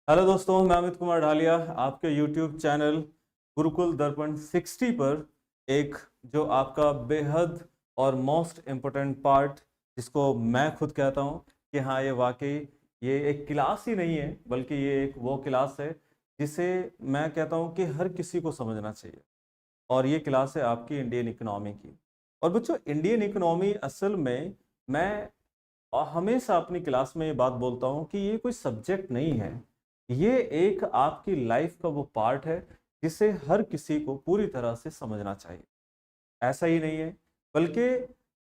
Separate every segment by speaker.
Speaker 1: Hello दोस्तों, मैं Amit Kumar dahlia आपके YouTube चैनल गुरुकुल दर्पण 60 पर एक जो आपका बेहद और मोस्ट इम्पोर्टेंट पार्ट, जिसको मैं खुद कहता हूँ कि हाँ, ये वाकई ये एक क्लास ही नहीं है, बल्कि ये एक वो क्लास है जिसे मैं कहता हूँ कि हर किसी को समझना चाहिए। और ये क्लास है आपकी इंडियन इकोनॉमी की। और बच्चों, इंडियन इकोनॉमी असल में मैं हमेशा अपनी क्लास में ये बात बोलता हूँ कि ये कोई सब्जेक्ट नहीं है, ये एक आपकी लाइफ का वो पार्ट है जिसे हर किसी को पूरी तरह से समझना चाहिए। ऐसा ही नहीं है, बल्कि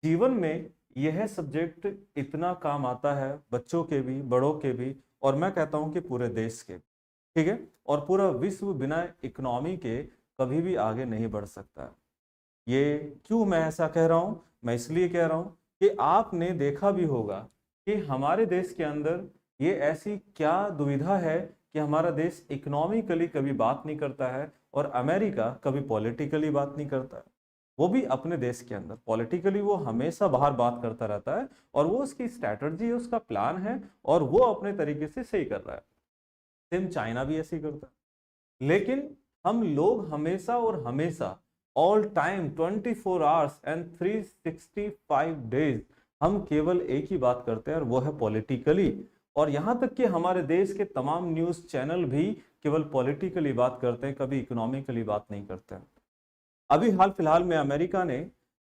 Speaker 1: जीवन में यह सब्जेक्ट इतना काम आता है, बच्चों के भी, बड़ों के भी, और मैं कहता हूं कि पूरे देश के, ठीक है। और पूरा विश्व बिना इकोनॉमी के कभी भी आगे नहीं बढ़ सकता है। ये क्यों मैं ऐसा कह रहा हूं? मैं इसलिए कह रहा हूं कि आपने देखा भी होगा कि हमारे देश के अंदर ये ऐसी क्या दुविधा है कि हमारा देश इकोनॉमिकली कभी बात नहीं करता है और अमेरिका कभी पॉलिटिकली बात नहीं करता है। वो भी अपने देश के अंदर पॉलिटिकली वो हमेशा बाहर बात करता रहता है, और वो उसकी स्ट्रैटेजी है, उसका प्लान है, और वो अपने तरीके से सही कर रहा है। सेम चाइना भी ऐसे ही करता है। लेकिन हम लोग हमेशा और हमेशा all time 24 hours and 365 days हम केवल एक ही बात करते हैं, और वो है पॉलिटिकली। और यहां तक कि हमारे देश के तमाम न्यूज चैनल भी केवल पॉलिटिकली बात करते हैं, कभी इकोनॉमिकली बात नहीं करते हैं। अभी हाल फिलहाल में अमेरिका ने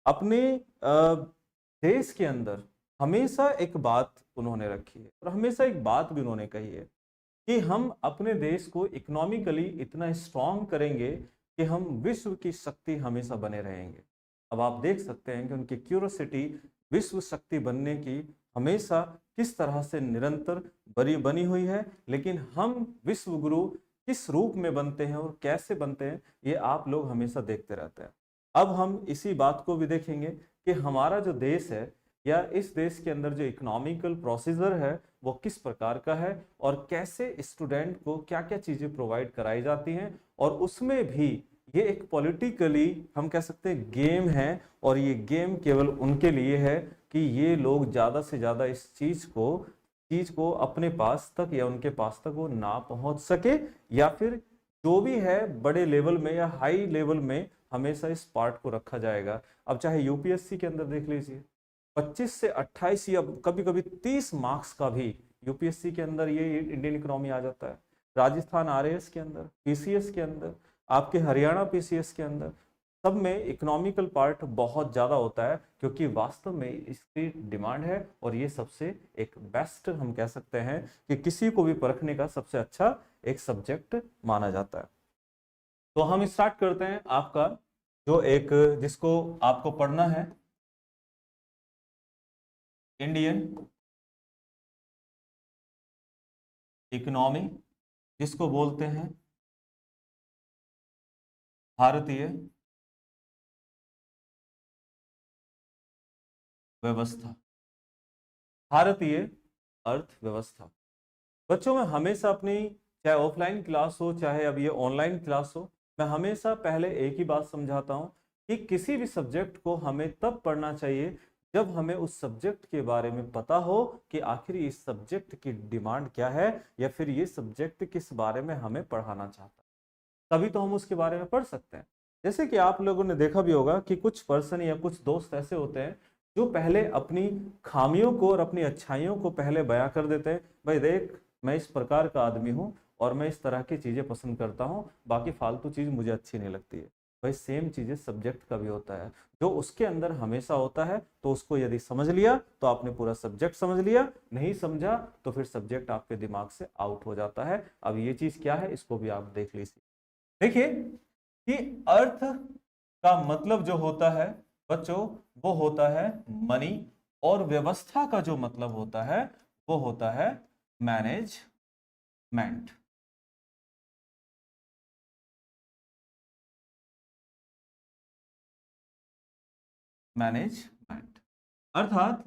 Speaker 1: अपने देश के अंदर हमेशा एक बात उन्होंने रखी है, और हमेशा एक बात भी उन्होंने कही है कि हम अपने देश को इकोनॉमिकली इतना स्ट्रांग करेंगे कि हम विश्व की शक्ति हमेशा बने रहेंगे। अब आप देख सकते हैं कि उनकी क्यूरोसिटी विश्व शक्ति बनने की हमेशा किस तरह से निरंतर बनी बनी हुई है। लेकिन हम विश्व गुरु किस रूप में बनते हैं और कैसे बनते हैं, ये आप लोग हमेशा देखते रहते हैं। अब हम इसी बात को भी देखेंगे कि हमारा जो देश है, या इस देश के अंदर जो इकोनॉमिकल प्रोसीजर है, वो किस प्रकार का है, और कैसे स्टूडेंट को क्या क्या चीजें प्रोवाइड कराई जाती हैं। और उसमें भी ये एक पॉलिटिकली हम कह सकते हैं गेम है, और ये गेम केवल उनके लिए है कि ये लोग ज्यादा से ज्यादा इस चीज को अपने पास तक या उनके पास तक वो ना पहुंच सके, या फिर जो भी है बड़े लेवल में या हाई लेवल में हमेशा इस पार्ट को रखा जाएगा। अब चाहे यूपीएससी के अंदर देख लीजिए, 25 से 28 या कभी कभी 30 मार्क्स का भी यूपीएससी के अंदर ये इंडियन इकोनॉमी आ जाता है। राजस्थान आरएएस के अंदर, पीसीएस के अंदर, आपके हरियाणा पीसीएस के अंदर, सब में इकोनॉमिकल पार्ट बहुत ज़्यादा होता है, क्योंकि वास्तव में इसकी डिमांड है। और ये सबसे एक बेस्ट हम कह सकते हैं कि किसी को भी परखने का सबसे अच्छा एक सब्जेक्ट माना जाता है। तो हम स्टार्ट करते हैं आपका जो एक जिसको आपको पढ़ना है, इंडियन इकोनॉमी, जिसको बोलते हैं भारतीय व्यवस्था, भारतीय अर्थव्यवस्था। बच्चों, मैं हमेशा अपनी, चाहे ऑफलाइन क्लास हो चाहे अब ये ऑनलाइन क्लास हो, मैं हमेशा पहले एक ही बात समझाता हूं कि किसी भी सब्जेक्ट को हमें तब पढ़ना चाहिए जब हमें उस सब्जेक्ट के बारे में पता हो कि आखिर इस सब्जेक्ट की डिमांड क्या है, या फिर ये सब्जेक्ट किस बारे में हमें पढ़ाना चाहता है, तभी तो हम उसके बारे में पढ़ सकते हैं। जैसे कि आप लोगों ने देखा भी होगा कि कुछ पर्सन या कुछ दोस्त ऐसे होते हैं जो पहले अपनी खामियों को और अपनी अच्छाइयों को पहले बयां कर देते हैं। भाई देख, मैं इस प्रकार का आदमी हूं और मैं इस तरह की चीजें पसंद करता हूं, बाकी फालतू चीज मुझे अच्छी नहीं लगती है। भाई सेम चीजें सब्जेक्ट का भी होता है, जो उसके अंदर हमेशा होता है। तो उसको यदि समझ लिया तो आपने पूरा सब्जेक्ट समझ लिया, नहीं समझा तो फिर सब्जेक्ट आपके दिमाग से आउट हो जाता है। अब ये चीज क्या है, इसको भी आप देख लीजिए। देखिए कि अर्थ का मतलब जो होता है बच्चों, वो होता है मनी, और व्यवस्था का जो मतलब होता है वो होता है मैनेजमेंट। मैनेजमेंट अर्थात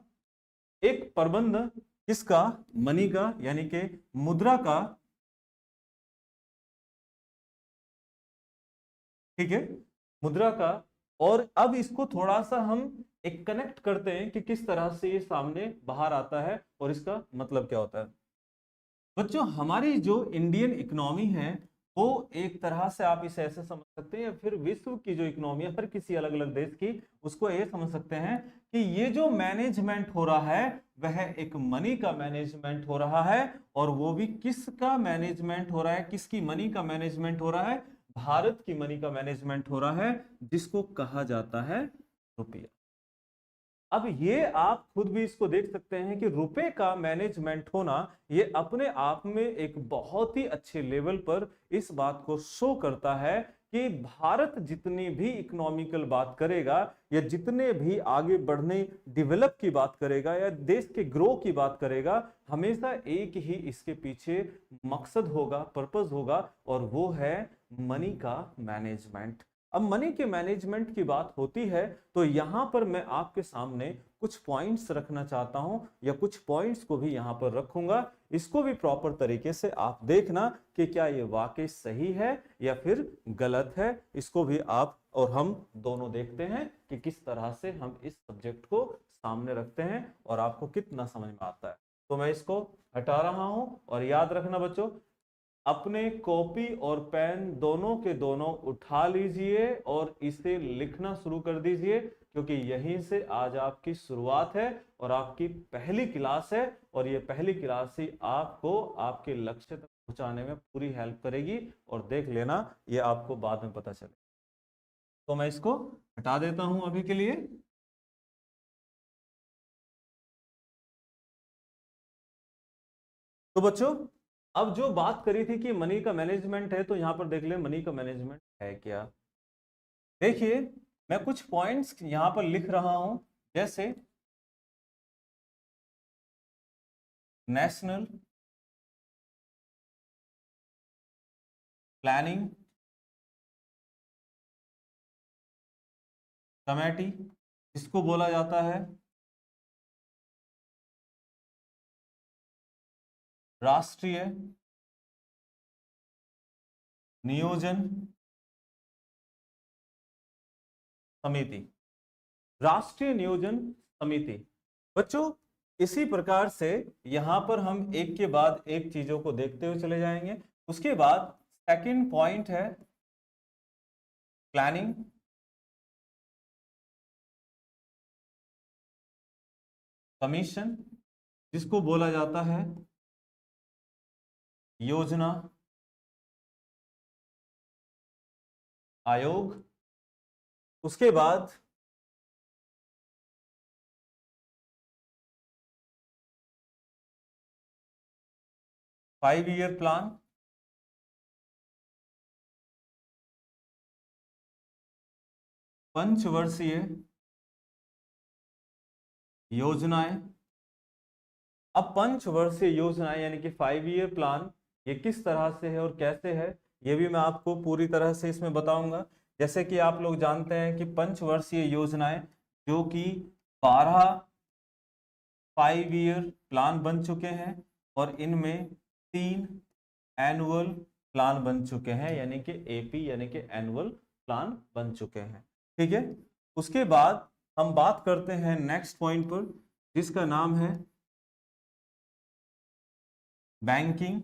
Speaker 1: एक प्रबंध किसका? मनी का, यानी कि मुद्रा का, ठीक है, मुद्रा का। और अब इसको थोड़ा सा हम एक कनेक्ट करते हैं कि किस तरह से ये सामने बाहर आता है और इसका मतलब क्या होता है। बच्चों हमारी जो इंडियन इकोनॉमी है वो एक तरह से आप इसे ऐसे समझ सकते हैं, या फिर विश्व की जो इकोनॉमी है हर किसी अलग अलग देश की, उसको ये समझ सकते हैं कि ये जो मैनेजमेंट हो रहा है वह एक मनी का मैनेजमेंट हो रहा है। और वो भी किसका मैनेजमेंट हो रहा है, किसकी मनी का मैनेजमेंट हो रहा है? भारत की मनी का मैनेजमेंट हो रहा है, जिसको कहा जाता है रुपया। अब ये आप खुद भी इसको देख सकते हैं कि रुपए का मैनेजमेंट होना ये अपने आप में एक बहुत ही अच्छे लेवल पर इस बात को शो करता है कि भारत जितनी भी इकोनॉमिकल बात करेगा या जितने भी आगे बढ़ने डेवलप की बात करेगा या देश के ग्रो की बात करेगा, हमेशा एक ही इसके पीछे मकसद होगा, पर्पस होगा, और वो है मनी का मैनेजमेंट। अब मनी के मैनेजमेंट की बात होती है तो यहां पर मैं आपके सामने कुछ पॉइंट्स रखना चाहता हूं, या कुछ पॉइंट्स को भी यहां पर रखूंगा। इसको भी प्रॉपर तरीके से आप देखना कि क्या ये वाकई सही है या फिर गलत है। इसको भी आप और हम दोनों देखते हैं कि किस तरह से हम इस सब्जेक्ट को सामने रखते हैं और आपको कितना समझ में आता है। तो मैं इसको हटा रहा हूं, और याद रखना बच्चों, अपने कॉपी और पेन दोनों के दोनों उठा लीजिए और इसे लिखना शुरू कर दीजिए, क्योंकि यहीं से आज आपकी शुरुआत है और आपकी पहली क्लास है, और ये पहली क्लास ही आपको आपके लक्ष्य तक पहुंचाने में पूरी हेल्प करेगी। और देख लेना, ये आपको बाद में पता चले। तो मैं इसको हटा देता हूं अभी के लिए। तो बच्चों, अब जो बात करी थी कि मनी का मैनेजमेंट है, तो यहां पर देख ले मनी का मैनेजमेंट है क्या। देखिए, मैं कुछ पॉइंट्स यहां पर लिख रहा हूं, जैसे नेशनल प्लानिंग कमेटी, इसको बोला जाता है राष्ट्रीय नियोजन समिति। राष्ट्रीय नियोजन समिति। बच्चों, इसी प्रकार से यहां पर हम एक के बाद एक चीजों को देखते हुए चले जाएंगे। उसके बाद सेकंड पॉइंट है प्लानिंग कमीशन, जिसको बोला जाता है योजना आयोग। उसके बाद 5 ईयर प्लान, पंचवर्षीय योजनाएं। अब पंचवर्षीय योजनाएं यानी कि 5 ईयर प्लान, ये किस तरह से है और कैसे है, ये भी मैं आपको पूरी तरह से इसमें बताऊंगा। जैसे कि आप लोग जानते हैं कि पंचवर्षीय योजनाएं जो कि 12 5 ईयर प्लान बन चुके हैं, और इनमें 3 एनुअल प्लान बन चुके हैं, यानी कि एपी यानी कि एनुअल प्लान बन चुके हैं। ठीक है। उसके बाद हम बात करते हैं नेक्स्ट पॉइंट पर, जिसका नाम है बैंकिंग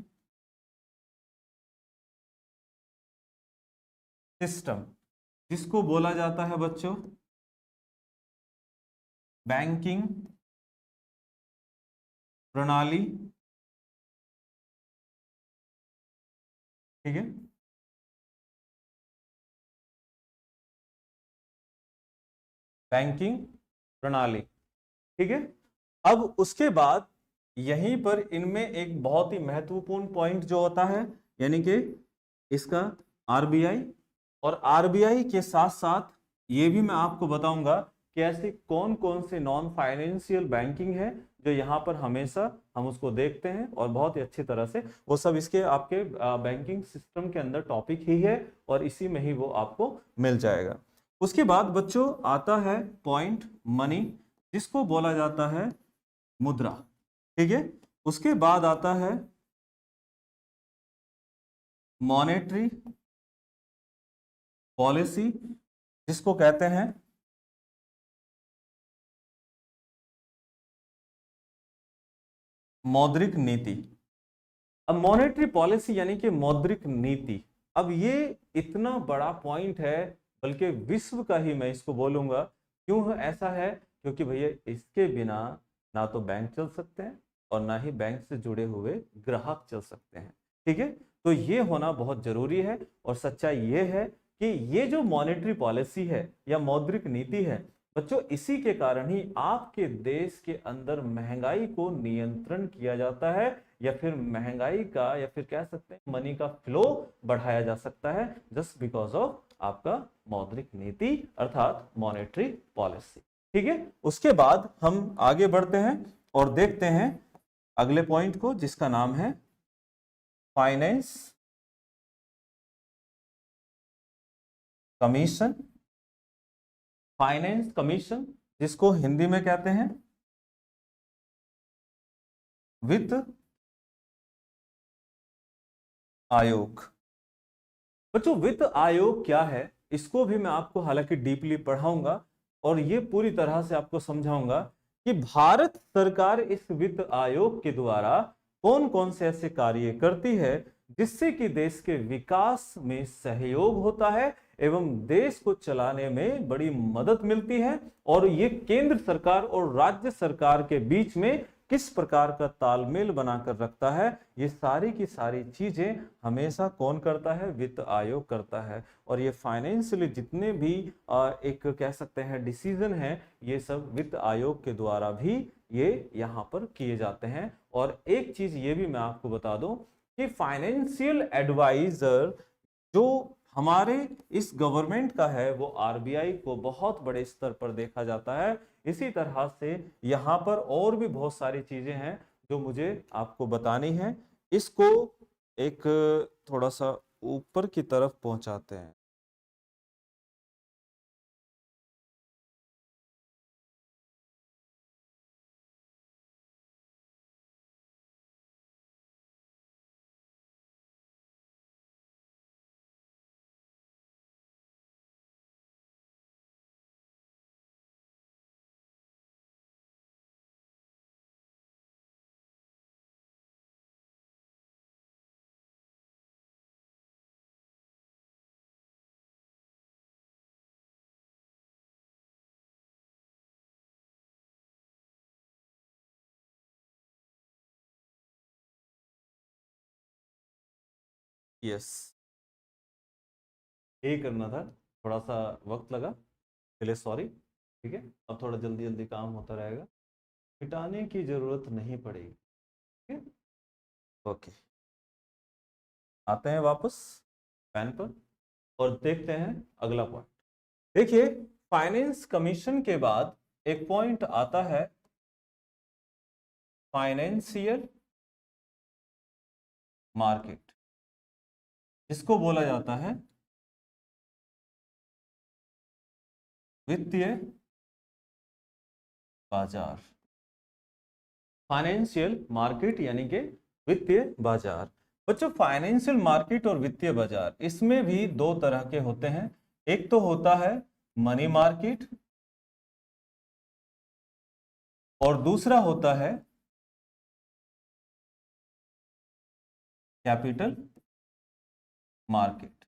Speaker 1: सिस्टम, जिसको बोला जाता है बच्चों बैंकिंग प्रणाली। ठीक है। बैंकिंग प्रणाली। ठीक है। अब उसके बाद यहीं पर इनमें एक बहुत ही महत्वपूर्ण पॉइंट जो होता है, यानी कि इसका आरबीआई। और आरबीआई के साथ साथ ये भी मैं आपको बताऊंगा कि ऐसी कौन कौन से नॉन फाइनेंशियल बैंकिंग है जो यहाँ पर हमेशा हम उसको देखते हैं, और बहुत ही अच्छी तरह से वो सब इसके आपके बैंकिंग सिस्टम के अंदर टॉपिक ही है, और इसी में ही वो आपको मिल जाएगा। उसके बाद बच्चों आता है पॉइंट मनी, जिसको बोला जाता है मुद्रा। ठीक है। उसके बाद आता है मॉनेटरी पॉलिसी, जिसको कहते हैं मौद्रिक नीति। अब मॉनेटरी पॉलिसी यानी कि मौद्रिक नीति, अब ये इतना बड़ा पॉइंट है, बल्कि विश्व का ही मैं इसको बोलूंगा। क्यों ऐसा है? क्योंकि भैया इसके बिना ना तो बैंक चल सकते हैं और ना ही बैंक से जुड़े हुए ग्राहक चल सकते हैं। ठीक है, तो ये होना बहुत जरूरी है। और सच्चाई ये है कि ये जो मॉनेटरी पॉलिसी है या मौद्रिक नीति है बच्चों, इसी के कारण ही आपके देश के अंदर महंगाई को नियंत्रण किया जाता है, या फिर महंगाई का, या फिर कह सकते हैं मनी का फ्लो बढ़ाया जा सकता है, जस्ट बिकॉज ऑफ आपका मौद्रिक नीति अर्थात मॉनेटरी पॉलिसी। ठीक है, उसके बाद हम आगे बढ़ते हैं और देखते हैं अगले पॉइंट को, जिसका नाम है फाइनेंस कमीशन। फाइनेंस कमीशन जिसको हिंदी में कहते हैं वित्त आयोग। बच्चों वित्त आयोग क्या है, इसको भी मैं आपको हालांकि डीपली पढ़ाऊंगा और ये पूरी तरह से आपको समझाऊंगा कि भारत सरकार इस वित्त आयोग के द्वारा कौन कौन से ऐसे कार्य करती है जिससे कि देश के विकास में सहयोग होता है एवं देश को चलाने में बड़ी मदद मिलती है, और ये केंद्र सरकार और राज्य सरकार के बीच में किस प्रकार का तालमेल बनाकर रखता है। ये सारी की सारी चीजें हमेशा कौन करता है? वित्त आयोग करता है। और ये फाइनेंशियली जितने भी एक कह सकते हैं डिसीजन है, ये सब वित्त आयोग के द्वारा भी ये यहाँ पर किए जाते हैं। और एक चीज ये भी मैं आपको बता दूं कि फाइनेंशियल एडवाइजर जो हमारे इस गवर्नमेंट का है वो आरबीआई को बहुत बड़े स्तर पर देखा जाता है। इसी तरह से यहाँ पर और भी बहुत सारी चीजें हैं जो मुझे आपको बतानी है। इसको एक थोड़ा सा ऊपर की तरफ पहुंचाते हैं। यस, यही करना था, थोड़ा सा वक्त लगा, चलिए सॉरी। ठीक है, अब थोड़ा जल्दी जल्दी काम होता रहेगा, मिटाने की जरूरत नहीं पड़ेगी। ठीक है, ओके, आते हैं वापस पैन पर और देखते हैं अगला पॉइंट। देखिए, फाइनेंस कमीशन के बाद एक पॉइंट आता है फाइनेंशियल मार्केट, जिसको बोला जाता है वित्तीय बाजार। फाइनेंशियल मार्केट यानी कि वित्तीय बाजार। बच्चों फाइनेंशियल मार्केट और वित्तीय बाजार इसमें भी दो तरह के होते हैं। एक तो होता है मनी मार्केट और दूसरा होता है कैपिटल मार्केट।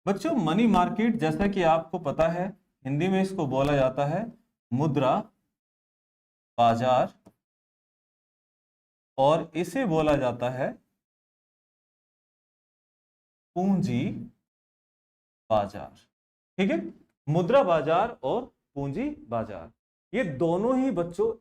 Speaker 1: बच्चों मनी मार्केट जैसा कि आपको पता है हिंदी में इसको बोला जाता है मुद्रा बाजार और इसे बोला जाता है पूंजी बाजार। ठीक है, मुद्रा बाजार और पूंजी बाजार ये दोनों ही बच्चों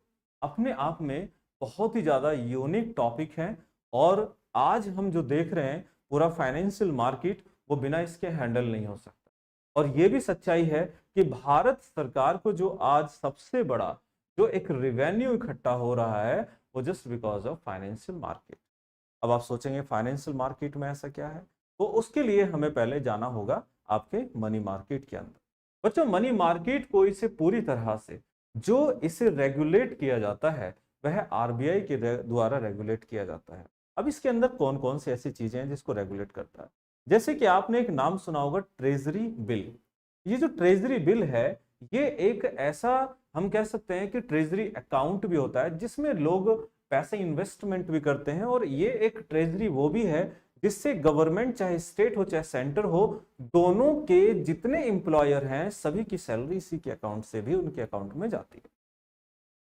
Speaker 1: अपने आप में बहुत ही ज्यादा यूनिक टॉपिक हैं। और आज हम जो देख रहे हैं पूरा फाइनेंशियल मार्केट, वो बिना इसके हैंडल नहीं हो सकता। और ये भी सच्चाई है कि भारत सरकार को जो आज सबसे बड़ा जो एक रेवेन्यू इकट्ठा हो रहा है वो just because of financial market. अब आप सोचेंगे फाइनेंशियल मार्केट में ऐसा क्या है, तो उसके लिए हमें पहले जाना होगा आपके मनी मार्केट के अंदर। बच्चों मनी मार्केट को इसे पूरी तरह से जो इसे रेगुलेट किया जाता है वह आरबीआई के द्वारा रेगुलेट किया जाता है। अब इसके अंदर कौन कौन सी ऐसी चीजें हैं जिसको रेगुलेट करता है, जैसे कि आपने एक नाम सुना होगा ट्रेजरी बिल। ये जो ट्रेजरी बिल है ये एक ऐसा हम कह सकते हैं कि ट्रेजरी अकाउंट भी होता है जिसमें लोग पैसे इन्वेस्टमेंट भी करते हैं, और ये एक ट्रेजरी वो भी है जिससे गवर्नमेंट, चाहे स्टेट हो चाहे सेंटर हो, दोनों के जितने एम्प्लॉयर हैं सभी की सैलरी इसी के अकाउंट से भी उनके अकाउंट में जाती है।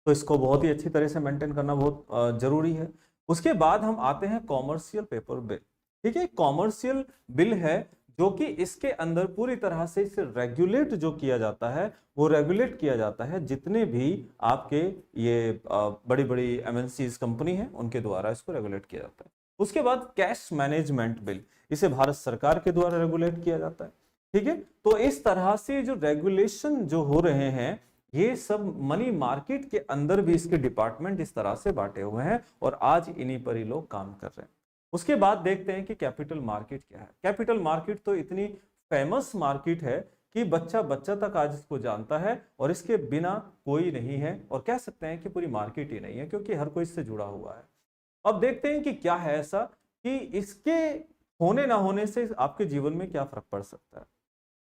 Speaker 1: तो इसको बहुत ही अच्छी तरह से मेंटेन करना बहुत जरूरी है। उसके बाद हम आते हैं कॉमर्शियल पेपर बिल। ठीक है, कॉमर्शियल बिल है जो कि इसके अंदर पूरी तरह से इसे रेगुलेट जो किया जाता है, वो रेगुलेट किया जाता है जितने भी आपके ये बड़ी बड़ी एमएनसीज कंपनी है उनके द्वारा इसको रेगुलेट किया जाता है। उसके बाद कैश मैनेजमेंट बिल, इसे भारत सरकार के द्वारा रेगुलेट किया जाता है। ठीक है, तो इस तरह से जो रेगुलेशन जो हो रहे हैं, ये सब मनी मार्केट के अंदर भी इसके डिपार्टमेंट इस तरह से बांटे हुए हैं, और आज इन्हीं पर ही लोग काम कर रहे हैं। उसके बाद देखते हैं कि कैपिटल मार्केट क्या है। कैपिटल मार्केट तो इतनी फेमस मार्केट है कि बच्चा बच्चा तक आज इसको जानता है, और इसके बिना कोई नहीं है, और कह सकते हैं कि पूरी मार्केट ही नहीं है, क्योंकि हर कोई इससे जुड़ा हुआ है। अब देखते हैं कि क्या है ऐसा कि इसके होने ना होने से आपके जीवन में क्या फर्क पड़ सकता है।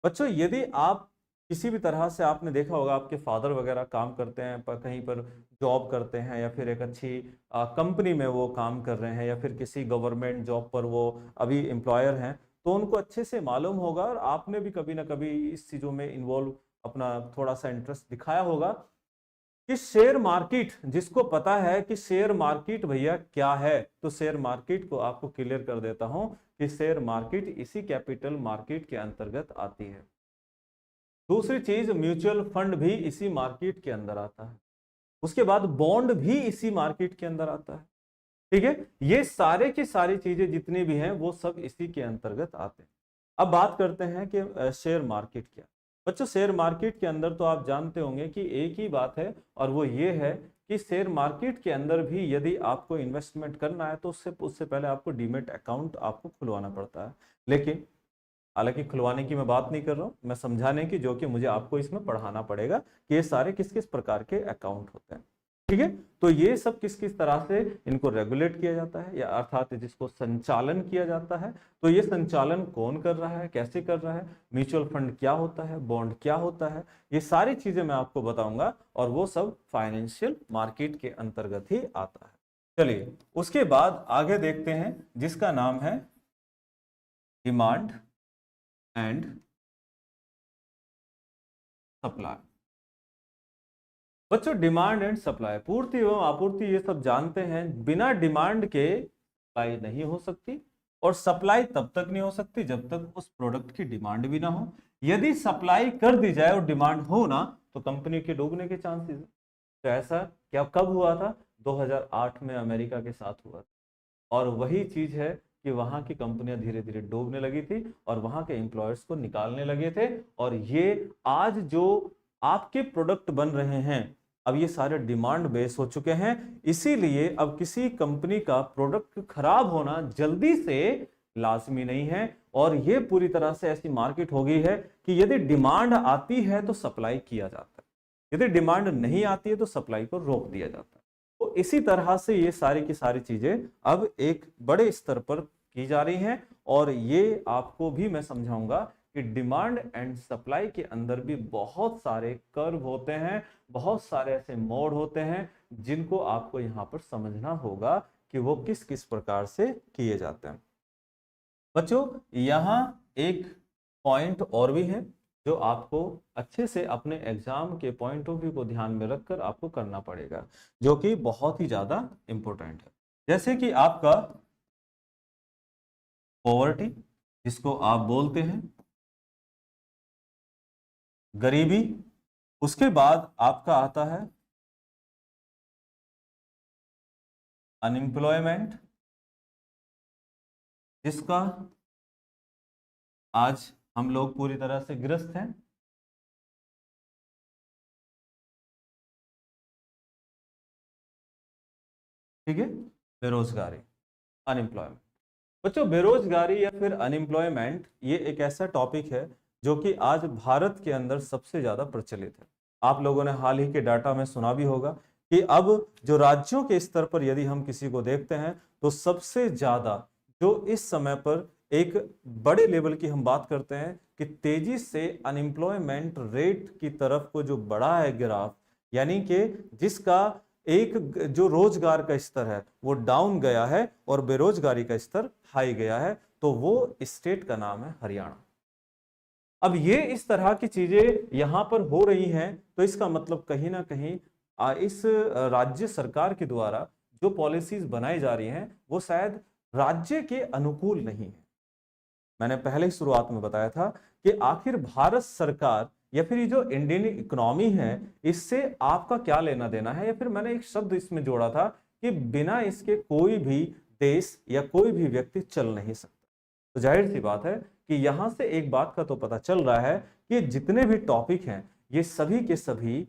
Speaker 1: बच्चों, यदि आप किसी भी तरह से, आपने देखा होगा आपके फादर वगैरह काम करते हैं, पर कहीं पर जॉब करते हैं, या फिर एक अच्छी कंपनी में वो काम कर रहे हैं, या फिर किसी गवर्नमेंट जॉब पर वो अभी एम्प्लॉयर हैं, तो उनको अच्छे से मालूम होगा, और आपने भी कभी ना कभी इस चीज़ों में इन्वॉल्व अपना थोड़ा सा इंटरेस्ट दिखाया होगा कि शेयर मार्केट, जिसको पता है कि शेयर मार्केट भैया क्या है, तो शेयर मार्केट को आपको क्लियर कर देता हूं कि शेयर मार्केट इसी कैपिटल मार्केट के अंतर्गत आती है। दूसरी चीज, म्यूचुअल फंड भी इसी मार्केट के अंदर आता है। उसके बाद बॉन्ड भी इसी मार्केट के अंदर आता है। ठीक है, ये सारे की सारी चीजें जितनी भी हैं वो सब इसी के अंतर्गत आते हैं। अब बात करते हैं कि शेयर मार्केट क्या। बच्चों, शेयर मार्केट के अंदर तो आप जानते होंगे कि एक ही बात है, और वो ये है कि शेयर मार्केट के अंदर भी यदि आपको इन्वेस्टमेंट करना है तो उससे पहले आपको डीमेट अकाउंट आपको खुलवाना पड़ता है। लेकिन हालांकि खुलवाने की मैं बात नहीं कर रहा हूं, मैं समझाने की, जो कि मुझे आपको इसमें पढ़ाना पड़ेगा कि ये सारे किस किस प्रकार के अकाउंट होते हैं। ठीक है, तो ये सब किस किस तरह से इनको रेगुलेट किया जाता है, या अर्थात जिसको संचालन किया जाता है। तो ये संचालन कौन कर रहा है, कैसे कर रहा है, म्यूचुअल फंड क्या होता है, बॉन्ड क्या होता है, ये सारी चीजें मैं आपको बताऊंगा, और वो सब फाइनेंशियल मार्केट के अंतर्गत ही आता है। चलिए, उसके बाद आगे देखते हैं जिसका नाम है डिमांड एंड सप्लाई। बच्चों, डिमांड एंड सप्लाई, पूर्ति एवं आपूर्ति, ये सब जानते हैं। बिना डिमांड के सप्लाई नहीं हो सकती, और सप्लाई तब तक नहीं हो सकती जब तक उस प्रोडक्ट की डिमांड भी ना हो। यदि सप्लाई कर दी जाए और डिमांड हो ना, तो कंपनी के डूबने के चांसेस है। तो ऐसा क्या कब हुआ था? 2008 में अमेरिका के साथ हुआ था, और वही चीज है कि वहां की कंपनियां धीरे धीरे डूबने लगी थी, और वहां के एम्प्लॉयर्स को निकालने लगे थे। और ये आज जो आपके प्रोडक्ट बन रहे हैं, अब ये सारे डिमांड बेस हो चुके हैं। इसीलिए अब किसी कंपनी का प्रोडक्ट खराब होना जल्दी से लाजमी नहीं है, और ये पूरी तरह से ऐसी मार्केट हो गई है कि यदि डिमांड आती है तो सप्लाई किया जाता है, यदि डिमांड नहीं आती है तो सप्लाई को रोक दिया जाता है। तो इसी तरह से ये सारी की सारी चीजें अब एक बड़े स्तर पर की जा रही हैं, और ये आपको भी मैं समझाऊंगा कि डिमांड एंड सप्लाई के अंदर भी बहुत सारे कर्व होते हैं, बहुत सारे ऐसे मोड होते हैं जिनको आपको यहाँ पर समझना होगा कि वो किस किस प्रकार से किए जाते हैं। बच्चों, यहाँ एक पॉइंट और भी है जो आपको अच्छे से अपने एग्जाम के पॉइंट ऑफ व्यू को ध्यान में रखकर आपको करना पड़ेगा, जो कि बहुत ही ज्यादा इंपॉर्टेंट है। जैसे कि आपका पॉवर्टी, जिसको आप बोलते हैं गरीबी। उसके बाद आपका आता है अनएम्प्लॉयमेंट, जिसका आज हम लोग पूरी तरह से ग्रस्त हैं। ठीक है, बेरोजगारी, अनएम्प्लॉयमेंट। बच्चों, बेरोजगारी या फिर अनएम्प्लॉयमेंट ये एक ऐसा टॉपिक है जो कि आज भारत के अंदर सबसे ज्यादा प्रचलित है। आप लोगों ने हाल ही के डाटा में सुना भी होगा कि अब जो राज्यों के स्तर पर यदि हम किसी को देखते हैं तो सबसे ज्यादा जो इस समय पर एक बड़े लेवल की हम बात करते हैं कि तेजी से अनएम्प्लॉयमेंट रेट की तरफ को जो बढ़ा है ग्राफ, यानी कि जिसका एक जो रोजगार का स्तर है वो डाउन गया है और बेरोजगारी का स्तर हाई गया है, तो वो स्टेट का नाम है हरियाणा। अब ये इस तरह की चीजें यहां पर हो रही हैं, तो इसका मतलब कहीं ना कहीं इस राज्य सरकार के द्वारा जो पॉलिसीज बनाई जा रही हैं वो शायद राज्य के अनुकूल नहीं है। मैंने पहले ही शुरुआत में बताया था कि आखिर भारत सरकार या फिर ये जो इंडियन इकोनॉमी है इससे आपका क्या लेना देना है, या फिर मैंने एक शब्द इसमें जोड़ा था कि बिना इसके कोई भी देश या कोई भी व्यक्ति चल नहीं सकता। तो जाहिर सी बात है कि यहां से एक बात का तो पता चल रहा है कि जितने भी टॉपिक हैं ये सभी के सभी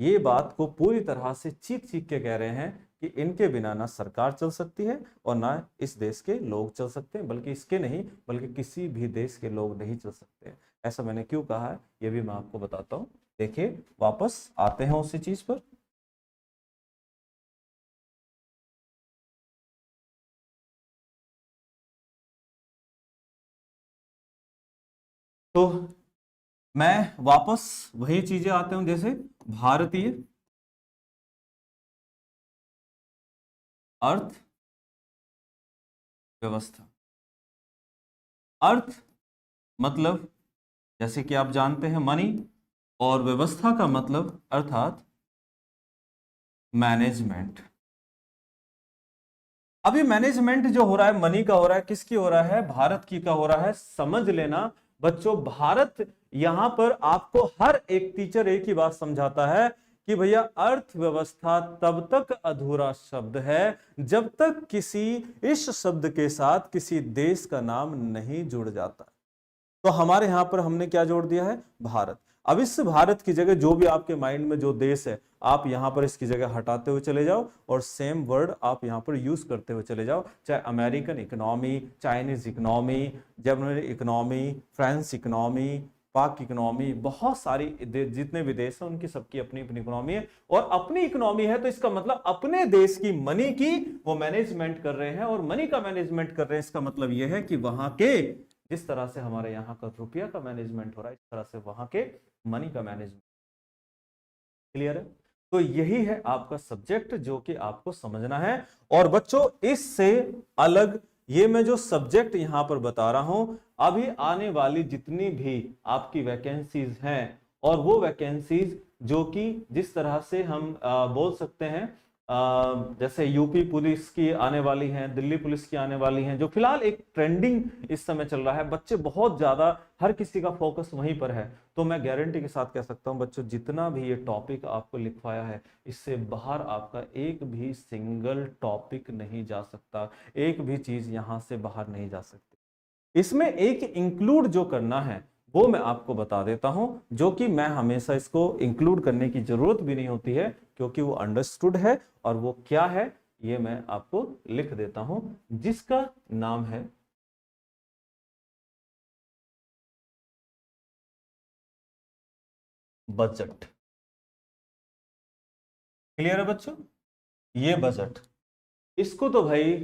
Speaker 1: ये बात को पूरी तरह से चीख चीख के कह रहे हैं कि इनके बिना ना सरकार चल सकती है और ना इस देश के लोग चल सकते हैं, बल्कि इसके नहीं बल्कि किसी भी देश के लोग नहीं चल सकते। ऐसा मैंने क्यों कहा है ये भी मैं आपको बताता हूं। देखिए वापस आते हैं उसी चीज पर। तो मैं वापस वही चीजें आते हूं, जैसे भारतीय अर्थ व्यवस्था। अर्थ मतलब जैसे कि आप जानते हैं मनी, और व्यवस्था का मतलब अर्थात मैनेजमेंट। अभी मैनेजमेंट जो हो रहा है मनी का हो रहा है, किसकी हो रहा है, भारत की का हो रहा है। समझ लेना बच्चों, भारत यहां पर आपको हर एक टीचर एक ही बात समझाता है कि भैया अर्थव्यवस्था तब तक अधूरा शब्द है जब तक किसी इस शब्द के साथ किसी देश का नाम नहीं जुड़ जाता। तो हमारे यहां पर हमने क्या जोड़ दिया है, भारत। अब इस भारत की जगह जो भी आपके माइंड में जो देश है आप यहां पर इसकी जगह हटाते हुए चले जाओ और सेम वर्ड आप यहां पर यूज करते हुए चले जाओ, चाहे American economy, Chinese economy, Germany economy, France economy, पाक इकोनॉमी, बहुत सारी जितने भी देश हैं उनकी सबकी अपनी अपनी इकोनॉमी है। और अपनी इकोनॉमी है तो इसका मतलब अपने देश की मनी की वो मैनेजमेंट कर रहे हैं, और मनी का मैनेजमेंट कर रहे हैं इसका मतलब यह है कि वहां के जिस तरह से हमारे यहाँ का रुपया का मैनेजमेंट हो रहा है इस तरह से वहां के मनी का मैनेजमेंट। क्लियर है? तो यही है आपका सब्जेक्ट जो कि आपको समझना है। और बच्चों इससे अलग ये मैं जो सब्जेक्ट यहां पर बता रहा हूं, अभी आने वाली जितनी भी आपकी वैकेंसीज हैं और वो वैकेंसीज जो कि जिस तरह से हम बोल सकते हैं जैसे यूपी पुलिस की आने वाली हैं, दिल्ली पुलिस की आने वाली हैं, जो फिलहाल एक ट्रेंडिंग इस समय चल रहा है, बच्चे बहुत ज्यादा हर किसी का फोकस वहीं पर है। तो मैं गारंटी के साथ कह सकता हूं बच्चों, जितना भी ये टॉपिक आपको लिखवाया है इससे बाहर आपका एक भी सिंगल टॉपिक नहीं जा सकता, एक भी चीज यहां से बाहर नहीं जा सकती। इसमें एक इंक्लूड जो करना है वो मैं आपको बता देता हूं, जो कि मैं हमेशा इसको इंक्लूड करने की जरूरत भी नहीं होती है क्योंकि वो अंडरस्टूड है। और वो क्या है ये मैं आपको लिख देता हूं, जिसका नाम है बजट। क्लियर है बच्चों? ये बजट, इसको तो भाई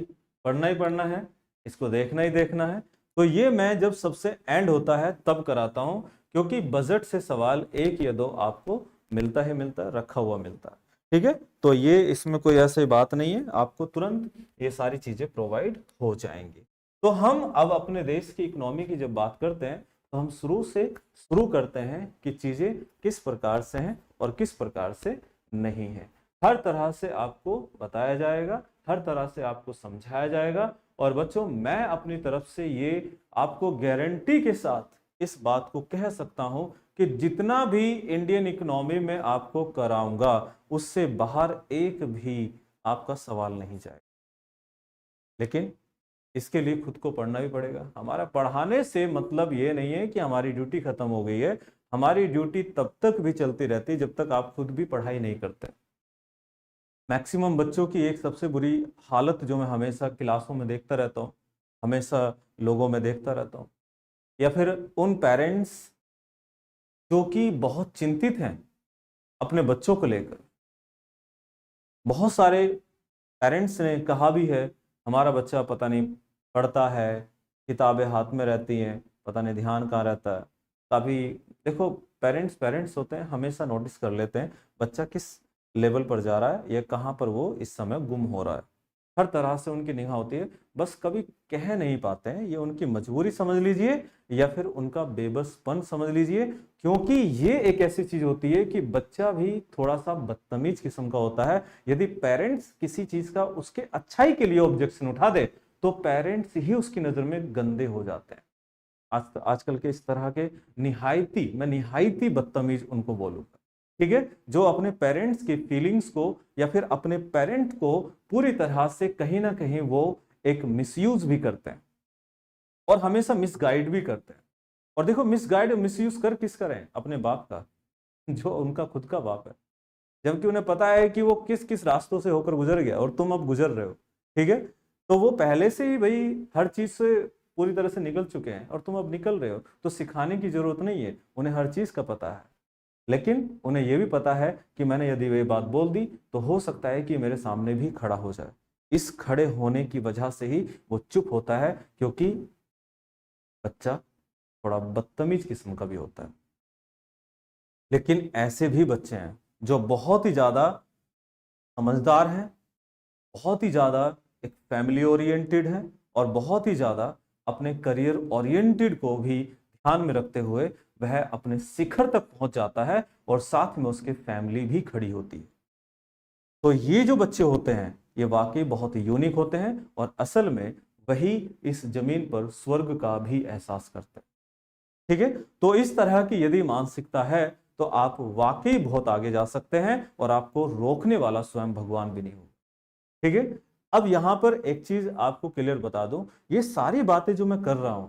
Speaker 1: पढ़ना ही पढ़ना है, इसको देखना ही देखना है। तो ये मैं जब सबसे एंड होता है तब कराता हूं, क्योंकि बजट से सवाल एक या दो आपको मिलता है, मिलता है, रखा हुआ मिलता है। ठीक है, तो ये इसमें कोई ऐसी बात नहीं है, आपको तुरंत ये सारी चीजें प्रोवाइड हो जाएंगी। तो हम अब अपने देश की इकोनॉमी की जब बात करते हैं तो हम शुरू से शुरू करते हैं कि चीजें किस प्रकार से हैं और किस प्रकार से नहीं है। हर तरह से आपको बताया जाएगा, हर तरह से आपको समझाया जाएगा। और बच्चों मैं अपनी तरफ से ये आपको गारंटी के साथ इस बात को कह सकता हूं कि जितना भी इंडियन इकोनॉमी में आपको कराऊंगा उससे बाहर एक भी आपका सवाल नहीं जाएगा। लेकिन इसके लिए खुद को पढ़ना भी पड़ेगा। हमारा पढ़ाने से मतलब ये नहीं है कि हमारी ड्यूटी खत्म हो गई है, हमारी ड्यूटी तब तक भी चलती रहती है जब तक आप खुद भी पढ़ाई नहीं करते। मैक्सिमम बच्चों की एक सबसे बुरी हालत जो मैं हमेशा क्लासों में देखता रहता हूँ, हमेशा लोगों में देखता रहता हूँ, या फिर उन पेरेंट्स जो कि बहुत चिंतित हैं अपने बच्चों को लेकर। बहुत सारे पेरेंट्स ने कहा भी है हमारा बच्चा पता नहीं पढ़ता है, किताबें हाथ में रहती हैं, पता नहीं ध्यान कहाँ रहता है। कभी देखो पेरेंट्स पेरेंट्स होते हैं, हमेशा नोटिस कर लेते हैं बच्चा किस लेवल पर जा रहा है या कहाँ पर वो इस समय गुम हो रहा है। हर तरह से उनकी निगाह होती है, बस कभी कह नहीं पाते हैं। ये उनकी मजबूरी समझ लीजिए या फिर उनका बेबसपन समझ लीजिए, क्योंकि ये एक ऐसी चीज होती है कि बच्चा भी थोड़ा सा बदतमीज किस्म का होता है। यदि पेरेंट्स किसी चीज का उसके अच्छाई के लिए ऑब्जेक्शन उठा दे तो पेरेंट्स ही उसकी नजर में गंदे हो जाते हैं। आजकल के इस तरह के निहायती बदतमीज उनको बोलूंगा, ठीक है, जो अपने पेरेंट्स की फीलिंग्स को या फिर अपने पेरेंट को पूरी तरह से कहीं ना कहीं वो एक मिसयूज भी करते हैं और हमेशा मिसगाइड भी करते हैं। और देखो, मिसगाइड और मिसयूज कर किसका रहे हैं? अपने बाप का, जो उनका खुद का बाप है, जबकि उन्हें पता है कि वो किस किस रास्तों से होकर गुजर गया और तुम अब गुजर रहे हो, ठीक है। तो वो पहले से ही भाई हर चीज से पूरी तरह से निकल चुके हैं और तुम अब निकल रहे हो, तो सिखाने की जरूरत नहीं है, उन्हें हर चीज का पता है। लेकिन उन्हें यह भी पता है कि मैंने यदि वे बात बोल दी तो हो सकता है कि मेरे सामने भी खड़ा हो जाए। इस खड़े होने की वजह से ही वो चुप होता है, क्योंकि बच्चा थोड़ा बदतमीज किस्म का भी होता है। लेकिन ऐसे भी बच्चे हैं जो बहुत ही ज्यादा समझदार हैं, बहुत ही ज्यादा एक फैमिली ओरिएंटेड हैं और बहुत ही ज्यादा अपने करियर ओरिएंटेड को भी ध्यान में रखते हुए वह अपने शिखर तक पहुंच जाता है और साथ में उसके फैमिली भी खड़ी होती है। तो ये जो बच्चे होते हैं ये वाकई बहुत यूनिक होते हैं और असल में वही इस जमीन पर स्वर्ग का भी एहसास करते हैं, ठीक है। तो इस तरह की यदि मानसिकता है तो आप वाकई बहुत आगे जा सकते हैं और आपको रोकने वाला स्वयं भगवान भी नहीं होगा, ठीक है। अब यहां पर एक चीज आपको क्लियर बता दूं, ये सारी बातें जो मैं कर रहा हूं,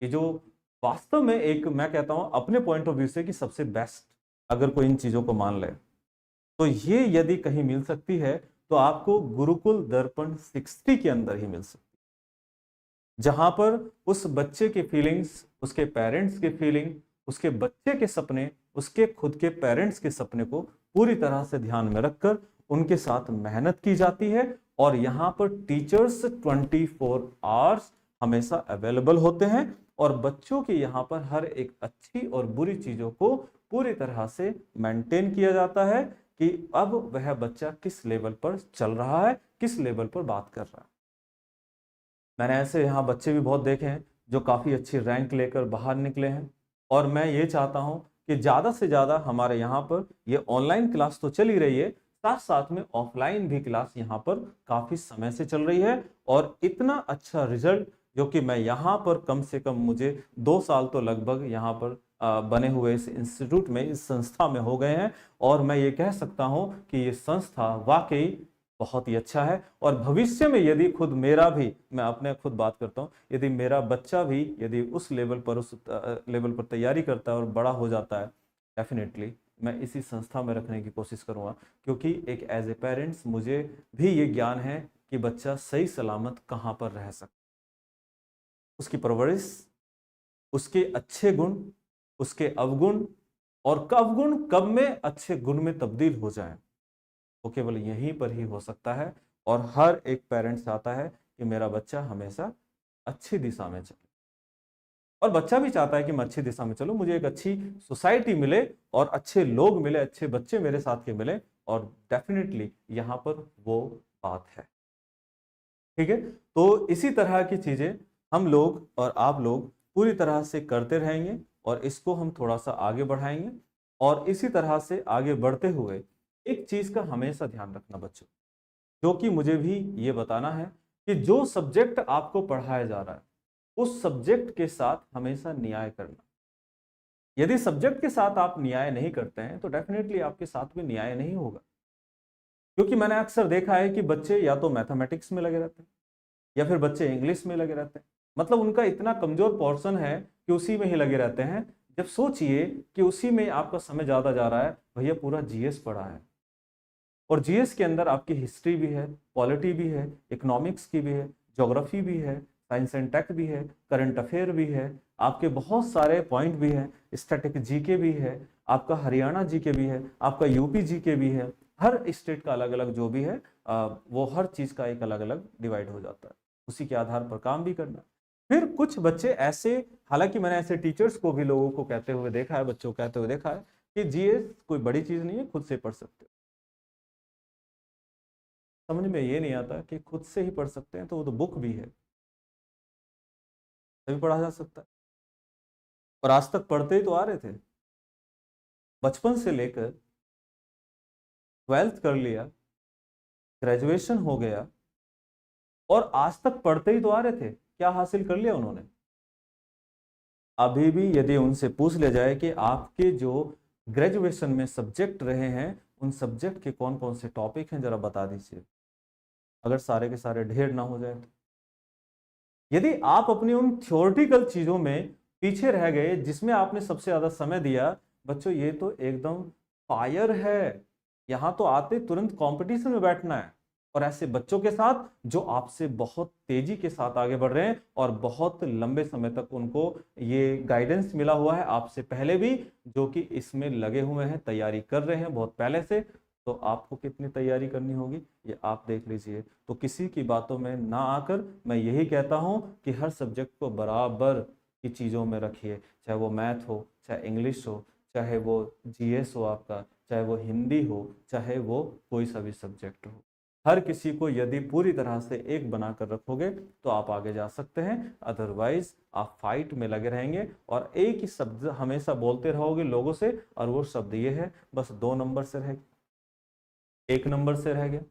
Speaker 1: ये जो वास्तव में एक मैं कहता हूं अपने पॉइंट ऑफ व्यू से कि सबसे बेस्ट, अगर कोई इन चीजों को मान ले तो ये यदि कहीं मिल सकती है तो आपको गुरुकुल दर्पण 60 के अंदर ही मिल सकती है, जहां पर उस बच्चे की फीलिंग्स, उसके पेरेंट्स की फीलिंग, उसके बच्चे के सपने, उसके खुद के पेरेंट्स के सपने को पूरी तरह से ध्यान में रखकर उनके साथ मेहनत की जाती है। और यहां पर टीचर्स 24 आवर्स हमेशा अवेलेबल होते हैं और बच्चों की यहां पर हर एक अच्छी और बुरी चीजों को पूरी तरह से मेंटेन किया जाता है कि अब वह बच्चा किस लेवल पर चल रहा है, किस लेवल पर बात कर रहा है। मैंने ऐसे यहाँ बच्चे भी बहुत देखे हैं जो काफ़ी अच्छी रैंक लेकर बाहर निकले हैं और मैं ये चाहता हूँ कि ज़्यादा से ज़्यादा हमारे यहाँ पर ये ऑनलाइन क्लास तो चल ही रही है, साथ साथ में ऑफलाइन भी क्लास यहाँ पर काफ़ी समय से चल रही है और इतना अच्छा रिजल्ट जो कि मैं यहाँ पर कम से कम मुझे 2 साल तो लगभग यहाँ पर बने हुए इस इंस्टीट्यूट में, इस संस्था में हो गए हैं और मैं ये कह सकता हूँ कि ये संस्था वाकई बहुत ही अच्छा है। और भविष्य में यदि खुद मेरा भी, मैं अपने खुद बात करता हूँ, यदि मेरा बच्चा भी यदि उस लेवल पर, उस लेवल पर तैयारी करता है और बड़ा हो जाता है, डेफिनेटली मैं इसी संस्था में रखने की कोशिश करूँगा, क्योंकि एक एज ए पेरेंट्स मुझे भी ये ज्ञान है कि बच्चा सही सलामत कहाँ पर रह सकता, उसकी परवरिश, उसके अच्छे गुण, उसके अवगुण और अवगुण कब में अच्छे गुण में तब्दील हो जाए, वो केवल यहीं पर ही हो सकता है। और हर एक पेरेंट चाहता है कि मेरा बच्चा हमेशा अच्छी दिशा में चले और बच्चा भी चाहता है कि मैं अच्छी दिशा में चलूं, मुझे एक अच्छी सोसाइटी मिले और अच्छे लोग मिले, अच्छे बच्चे मेरे साथ के मिले, और डेफिनेटली यहां पर वो बात है, ठीक है। तो इसी तरह की चीजें हम लोग और आप लोग पूरी तरह से करते रहेंगे और इसको हम थोड़ा सा आगे बढ़ाएंगे। और इसी तरह से आगे बढ़ते हुए एक चीज का हमेशा ध्यान रखना बच्चों, जो कि मुझे भी ये बताना है कि जो सब्जेक्ट आपको पढ़ाया जा रहा है उस सब्जेक्ट के साथ हमेशा न्याय करना। यदि सब्जेक्ट के साथ आप न्याय नहीं करते हैं तो डेफिनेटली आपके साथ में न्याय नहीं होगा, क्योंकि मैंने अक्सर देखा है कि बच्चे या तो मैथमेटिक्स में लगे रहते हैं या फिर बच्चे इंग्लिश में लगे रहते हैं, मतलब उनका इतना कमजोर पोर्शन है कि उसी में ही लगे रहते हैं। जब सोचिए कि उसी में आपका समय ज्यादा जा रहा है, भैया पूरा जीएस पढ़ा है और जीएस के अंदर आपकी हिस्ट्री भी है, पॉलिटी भी है, इकोनॉमिक्स की भी है, ज्योग्राफी भी है, साइंस एंड टेक भी है, करंट अफेयर भी है, आपके बहुत सारे पॉइंट भी हैं, स्टैटिक जीके भी है, आपका हरियाणा जीके भी है, आपका यूपी जीके भी है। हर स्टेट का अलग अलग जो भी है वो हर चीज का एक अलग अलग डिवाइड हो जाता है, उसी के आधार पर काम भी करना। फिर कुछ बच्चे ऐसे, हालांकि मैंने ऐसे टीचर्स को भी लोगों को कहते हुए देखा है, बच्चों को कहते हुए देखा है कि जीएस कोई बड़ी चीज नहीं है, खुद से पढ़ सकते हो। समझ में ये नहीं आता कि खुद से ही पढ़ सकते हैं, तो वो तो बुक भी है, तभी पढ़ा जा सकता है। और आज तक पढ़ते ही तो आ रहे थे, बचपन से लेकर 12th कर लिया, ग्रेजुएशन हो गया, और आज तक पढ़ते ही तो आ रहे थे। क्या हासिल कर लिया उन्होंने? अभी भी यदि उनसे पूछ लिया जाए कि आपके जो ग्रेजुएशन में सब्जेक्ट रहे हैं, उन सब्जेक्ट के कौन कौन से टॉपिक हैं, जरा बता दीजिए, अगर सारे के सारे ढेर ना हो जाए तो। यदि आप अपनी उन थ्योरेटिकल चीजों में पीछे रह गए जिसमें आपने सबसे ज्यादा समय दिया, बच्चों ये तो एकदम फायर है, यहां तो आते तुरंत कंपटीशन में बैठना है। और ऐसे बच्चों के साथ जो आपसे बहुत तेजी के साथ आगे बढ़ रहे हैं और बहुत लंबे समय तक उनको ये गाइडेंस मिला हुआ है आपसे पहले भी, जो कि इसमें लगे हुए हैं, तैयारी कर रहे हैं बहुत पहले से, तो आपको कितनी तैयारी करनी होगी ये आप देख लीजिए। तो किसी की बातों में ना आकर मैं यही कहता हूं कि हर सब्जेक्ट को बराबर की चीज़ों में रखिए, चाहे वो मैथ हो, चाहे इंग्लिश हो, चाहे वो जीएस हो आपका, चाहे वो हिंदी हो, चाहे वो कोई सा भी सब्जेक्ट हो। हर किसी को यदि पूरी तरह से एक बनाकर रखोगे तो आप आगे जा सकते हैं, अदरवाइज आप फाइट में लगे रहेंगे और एक ही शब्द हमेशा बोलते रहोगे लोगों से, और वो शब्द ये है बस 2 नंबर से रह, 1 नंबर से रह गया,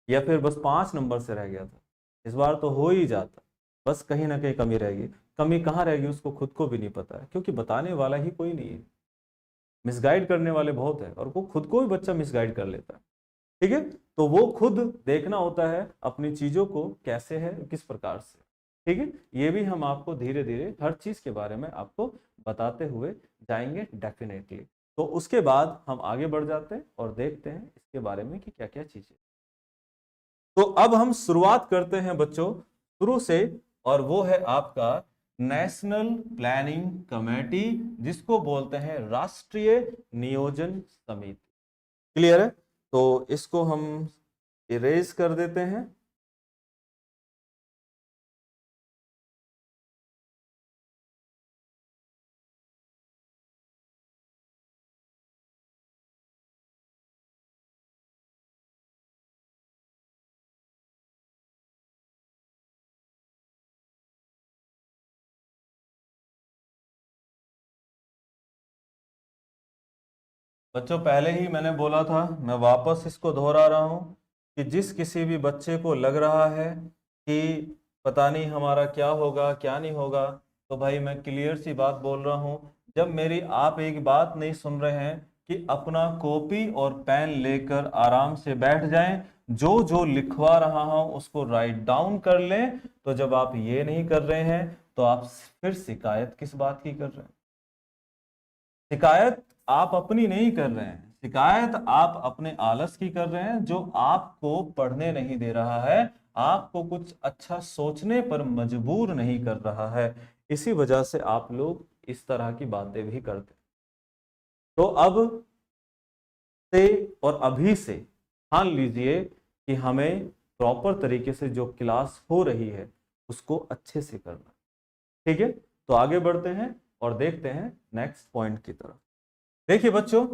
Speaker 1: या फिर बस 5 नंबर से रह गया था। इस बार तो हो ही जाता, बस कहीं ना कहीं कमी रहेगी। कमी कहाँ रहेगी उसको खुद को भी नहीं पता है, क्योंकि बताने वाला ही कोई नहीं है, मिसगाइड करने वाले बहुत है, और वो खुद को भी बच्चा मिसगाइड कर लेता है। ठीक है, तो वो खुद देखना होता है अपनी चीजों को कैसे है, किस प्रकार से। ठीक है, ये भी हम आपको धीरे धीरे हर चीज के बारे में आपको बताते हुए जाएंगे डेफिनेटली। तो उसके बाद हम आगे बढ़ जाते हैं और देखते हैं इसके बारे में कि क्या क्या चीजें। तो अब हम शुरुआत करते हैं बच्चों शुरू से, और वो है आपका नेशनल प्लानिंग कमेटी, जिसको बोलते हैं राष्ट्रीय नियोजन समिति। क्लियर है? तो इसको हम इरेज कर देते हैं। बच्चों पहले ही मैंने बोला था, मैं वापस इसको दोहरा रहा हूं, कि जिस किसी भी बच्चे को लग रहा है कि पता नहीं हमारा क्या होगा क्या नहीं होगा, तो भाई मैं क्लियर सी बात बोल रहा हूं, जब मेरी आप एक बात नहीं सुन रहे हैं कि अपना कॉपी और पेन लेकर आराम से बैठ जाएं, जो जो लिखवा रहा हूं उसको राइट डाउन कर लें, तो जब आप ये नहीं कर रहे हैं तो आप फिर शिकायत किस बात की कर रहे हैं? शिकायत आप अपनी नहीं कर रहे हैं, शिकायत आप अपने आलस की कर रहे हैं, जो आपको पढ़ने नहीं दे रहा है, आपको कुछ अच्छा सोचने पर मजबूर नहीं कर रहा है। इसी वजह से आप लोग इस तरह की बातें भी करते हैं। तो अब से और अभी से ठान लीजिए कि हमें प्रॉपर तरीके से जो क्लास हो रही है उसको अच्छे से करना। ठीक है, तो आगे बढ़ते हैं और देखते हैं नेक्स्ट पॉइंट की तरफ। देखिए बच्चों,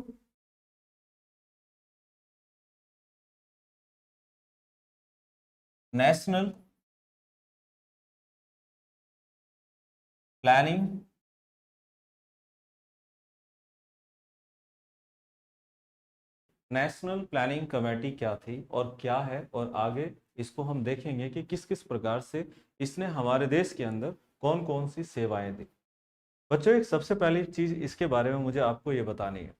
Speaker 1: national planning national planning committee क्या थी और क्या है, और आगे इसको हम देखेंगे कि किस किस प्रकार से इसने हमारे देश के अंदर कौन कौन सी सेवाएं दी। बच्चों एक सबसे पहली चीज इसके बारे में मुझे आपको ये बतानी है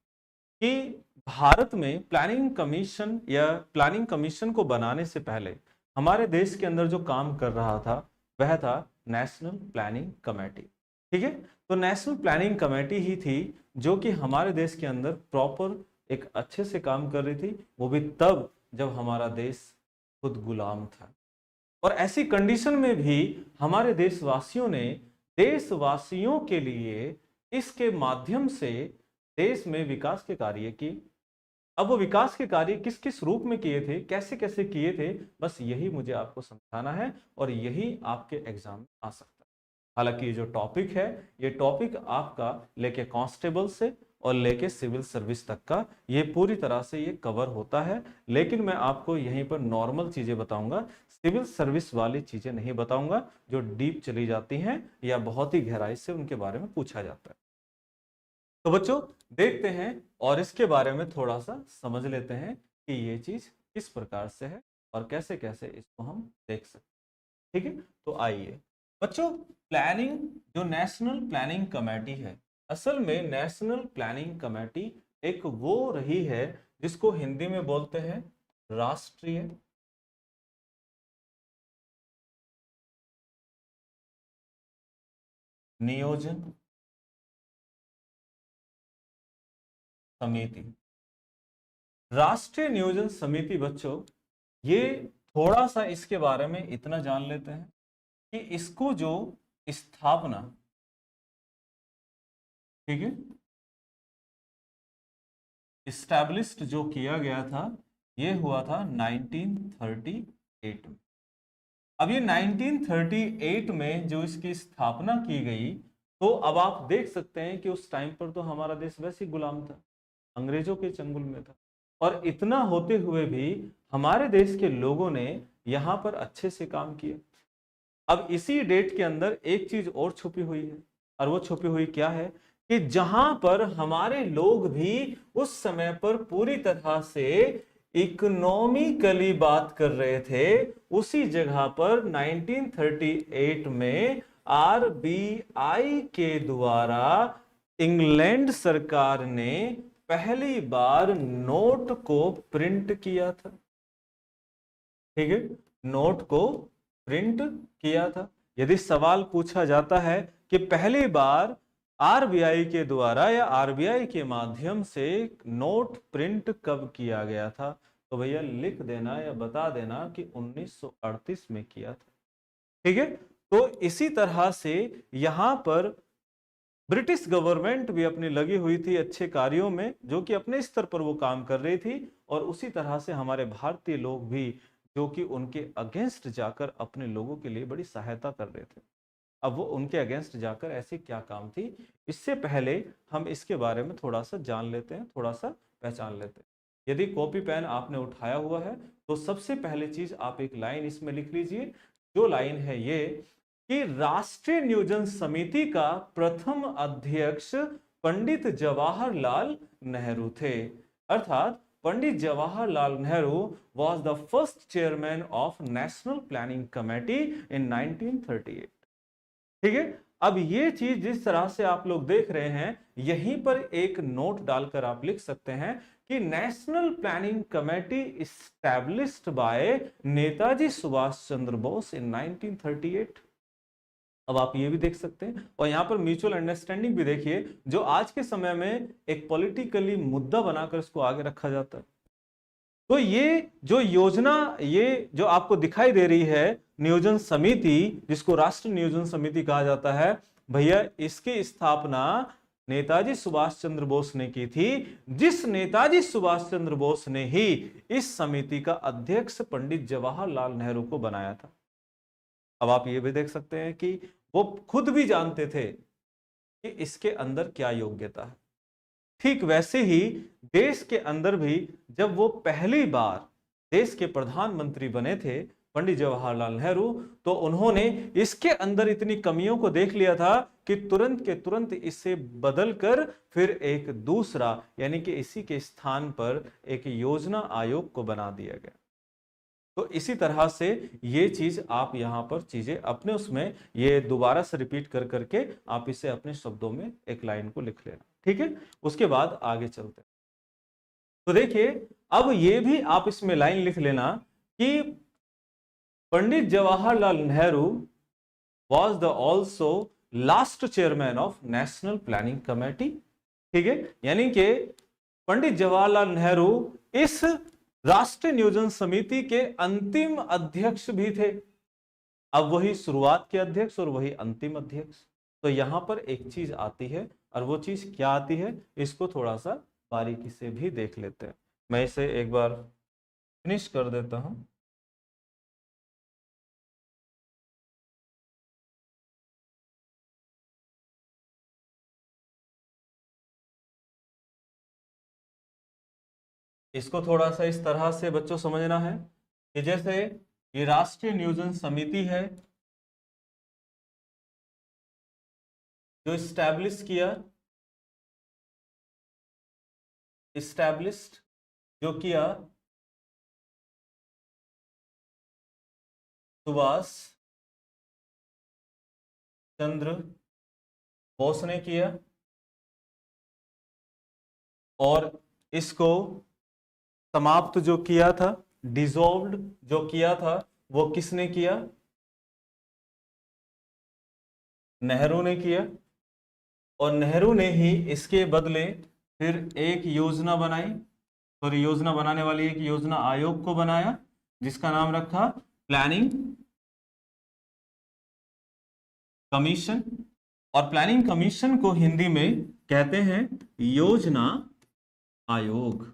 Speaker 1: कि भारत में प्लानिंग कमीशन या प्लानिंग कमीशन को बनाने से पहले हमारे देश के अंदर जो काम कर रहा था वह था नेशनल प्लानिंग कमेटी। ठीक है, तो नेशनल प्लानिंग कमेटी ही थी जो कि हमारे देश के अंदर प्रॉपर एक अच्छे से काम कर रही थी, वो भी तब जब हमारा देश खुद गुलाम था। और ऐसी कंडीशन में भी हमारे देशवासियों ने देशवासियों के लिए इसके माध्यम से देश में विकास के कार्य किए। अब वो विकास के कार्य किस किस रूप में किए थे, कैसे कैसे किए थे, बस यही मुझे आपको समझाना है और यही आपके एग्जाम में आ सकता है। हालांकि ये जो टॉपिक है, ये टॉपिक आपका लेके कांस्टेबल से और लेके सिविल सर्विस तक का ये पूरी तरह से ये कवर होता है। लेकिन मैं आपको यहीं पर नॉर्मल चीजें बताऊंगा, सिविल सर्विस वाली चीजें नहीं बताऊंगा जो डीप चली जाती हैं या बहुत ही गहराई से उनके बारे में पूछा जाता है। तो बच्चों देखते हैं और इसके बारे में थोड़ा सा समझ लेते हैं कि ये चीज किस प्रकार से है और कैसे कैसे इसको हम देख सकते हैं। ठीक है, तो आइए बच्चों, प्लानिंग, जो नेशनल प्लानिंग कमेटी है, असल में नेशनल प्लानिंग कमेटी एक वो रही है जिसको हिंदी में बोलते हैं राष्ट्रीय नियोजन समिति। राष्ट्रीय नियोजन समिति बच्चों, ये थोड़ा सा इसके बारे में इतना जान लेते हैं कि इसको जो स्थापना, ठीक है, इस्टेब्लिश्ड जो किया गया था ये हुआ था 1938 में। अब ये 1938 में जो इसकी स्थापना की गई, तो अब आप देख सकते हैं कि उस टाइम पर तो हमारा देश वैसे ही गुलाम था, अंग्रेजों के चंगुल में था, और इतना होते हुए भी हमारे देश के लोगों ने यहां पर अच्छे से काम किया। अब इसी डेट के अंदर एक चीज और छुपी हुई है, और वो छुपी हुई क्या है कि जहां पर हमारे लोग भी उस समय पर पूरी तरह से इकोनॉमिकली बात कर रहे थे, उसी जगह पर 1938 में आरबीआई के द्वारा इंग्लैंड सरकार ने पहली बार नोट को प्रिंट किया था। ठीक है, नोट को प्रिंट किया था। यदि सवाल पूछा जाता है कि पहली बार आरबीआई के द्वारा या आरबीआई के माध्यम से नोट प्रिंट कब किया गया था, तो भैया लिख देना या बता देना कि 1938 में किया था। ठीक है, तो इसी तरह से यहां पर ब्रिटिश गवर्नमेंट भी अपनी लगी हुई थी अच्छे कार्यों में, जो कि अपने स्तर पर वो काम कर रही थी, और उसी तरह से हमारे भारतीय लोग भी जो कि उनके अगेंस्ट जाकर अपने लोगों के लिए बड़ी सहायता कर रहे थे। अब वो उनके अगेंस्ट जाकर ऐसी क्या काम थी, इससे पहले हम इसके बारे में थोड़ा सा जान लेते हैं, थोड़ा सा पहचान लेते हैं। यदि कॉपी पेन आपने उठाया हुआ है तो सबसे पहले चीज आप एक लाइन इसमें लिख लीजिए, जो लाइन है ये कि राष्ट्रीय नियोजन समिति का प्रथम अध्यक्ष पंडित जवाहरलाल नेहरू थे। अर्थात पंडित Jawaharlal Nehru was the first chairman of National Planning Committee in 1938। ठीक है, अब ये चीज जिस तरह से आप लोग देख रहे हैं, यहीं पर एक नोट डालकर आप लिख सकते हैं कि national planning committee established by Netaji Subhash Chandra Bose in 1938। अब आप ये भी देख सकते हैं, और यहां पर म्यूचुअल अंडरस्टैंडिंग भी देखिए, जो आज के समय में एक पॉलिटिकली मुद्दा बनाकर इसको आगे रखा जाता है। तो ये जो योजना, ये जो आपको दिखाई दे रही है नियोजन समिति, जिसको राष्ट्रीय नियोजन समिति कहा जाता है, भैया इसकी स्थापना नेताजी सुभाष चंद्र बोस ने की थी, जिस नेताजी सुभाष चंद्र बोस ने ही इस समिति का अध्यक्ष पंडित जवाहरलाल नेहरू को बनाया था। अब आप ये भी देख सकते हैं कि वो खुद भी जानते थे कि इसके अंदर क्या योग्यता है। ठीक वैसे ही देश के अंदर भी जब वो पहली बार देश के प्रधानमंत्री बने थे पंडित जवाहरलाल नेहरू, तो उन्होंने इसके अंदर इतनी कमियों को देख लिया था कि तुरंत के तुरंत इसे बदलकर फिर एक दूसरा, यानी कि इसी के स्थान पर एक योजना आयोग को बना दिया गया। तो इसी तरह से ये चीज आप यहां पर चीजें अपने उसमें ये दोबारा से रिपीट कर करके आप इसे अपने शब्दों में एक लाइन को लिख लेना। ठीक है, उसके बाद आगे चलते हैं। तो देखिए, अब ये भी आप इसमें लाइन लिख लेना कि Pandit Jawaharlal Nehru was the also last chairman of national planning committee. ठीक है, यानी कि पंडित जवाहरलाल नेहरू इस राष्ट्रीय नियोजन समिति के अंतिम अध्यक्ष भी थे। अब वही शुरुआत के अध्यक्ष और वही अंतिम अध्यक्ष। तो यहां पर एक चीज आती है, और वो चीज क्या आती है, इसको थोड़ा सा बारीकी से भी देख लेते हैं। मैं इसे एक बार फिनिश कर देता हूं। इसको थोड़ा सा इस तरह से बच्चों समझना है कि जैसे ये राष्ट्रीय नियोजन समिति है जो इस्टेब्लिश्ड जो किया सुभाष चंद्र बोस ने किया, और इसको समाप्त जो किया था, डिसॉल्व्ड जो किया था, वो किसने किया? नेहरू ने किया। और नेहरू ने ही इसके बदले फिर एक योजना बनाई, और योजना बनाने वाली एक योजना आयोग को बनाया जिसका नाम रखा प्लानिंग कमीशन। और प्लानिंग कमीशन को हिंदी में कहते हैं योजना आयोग।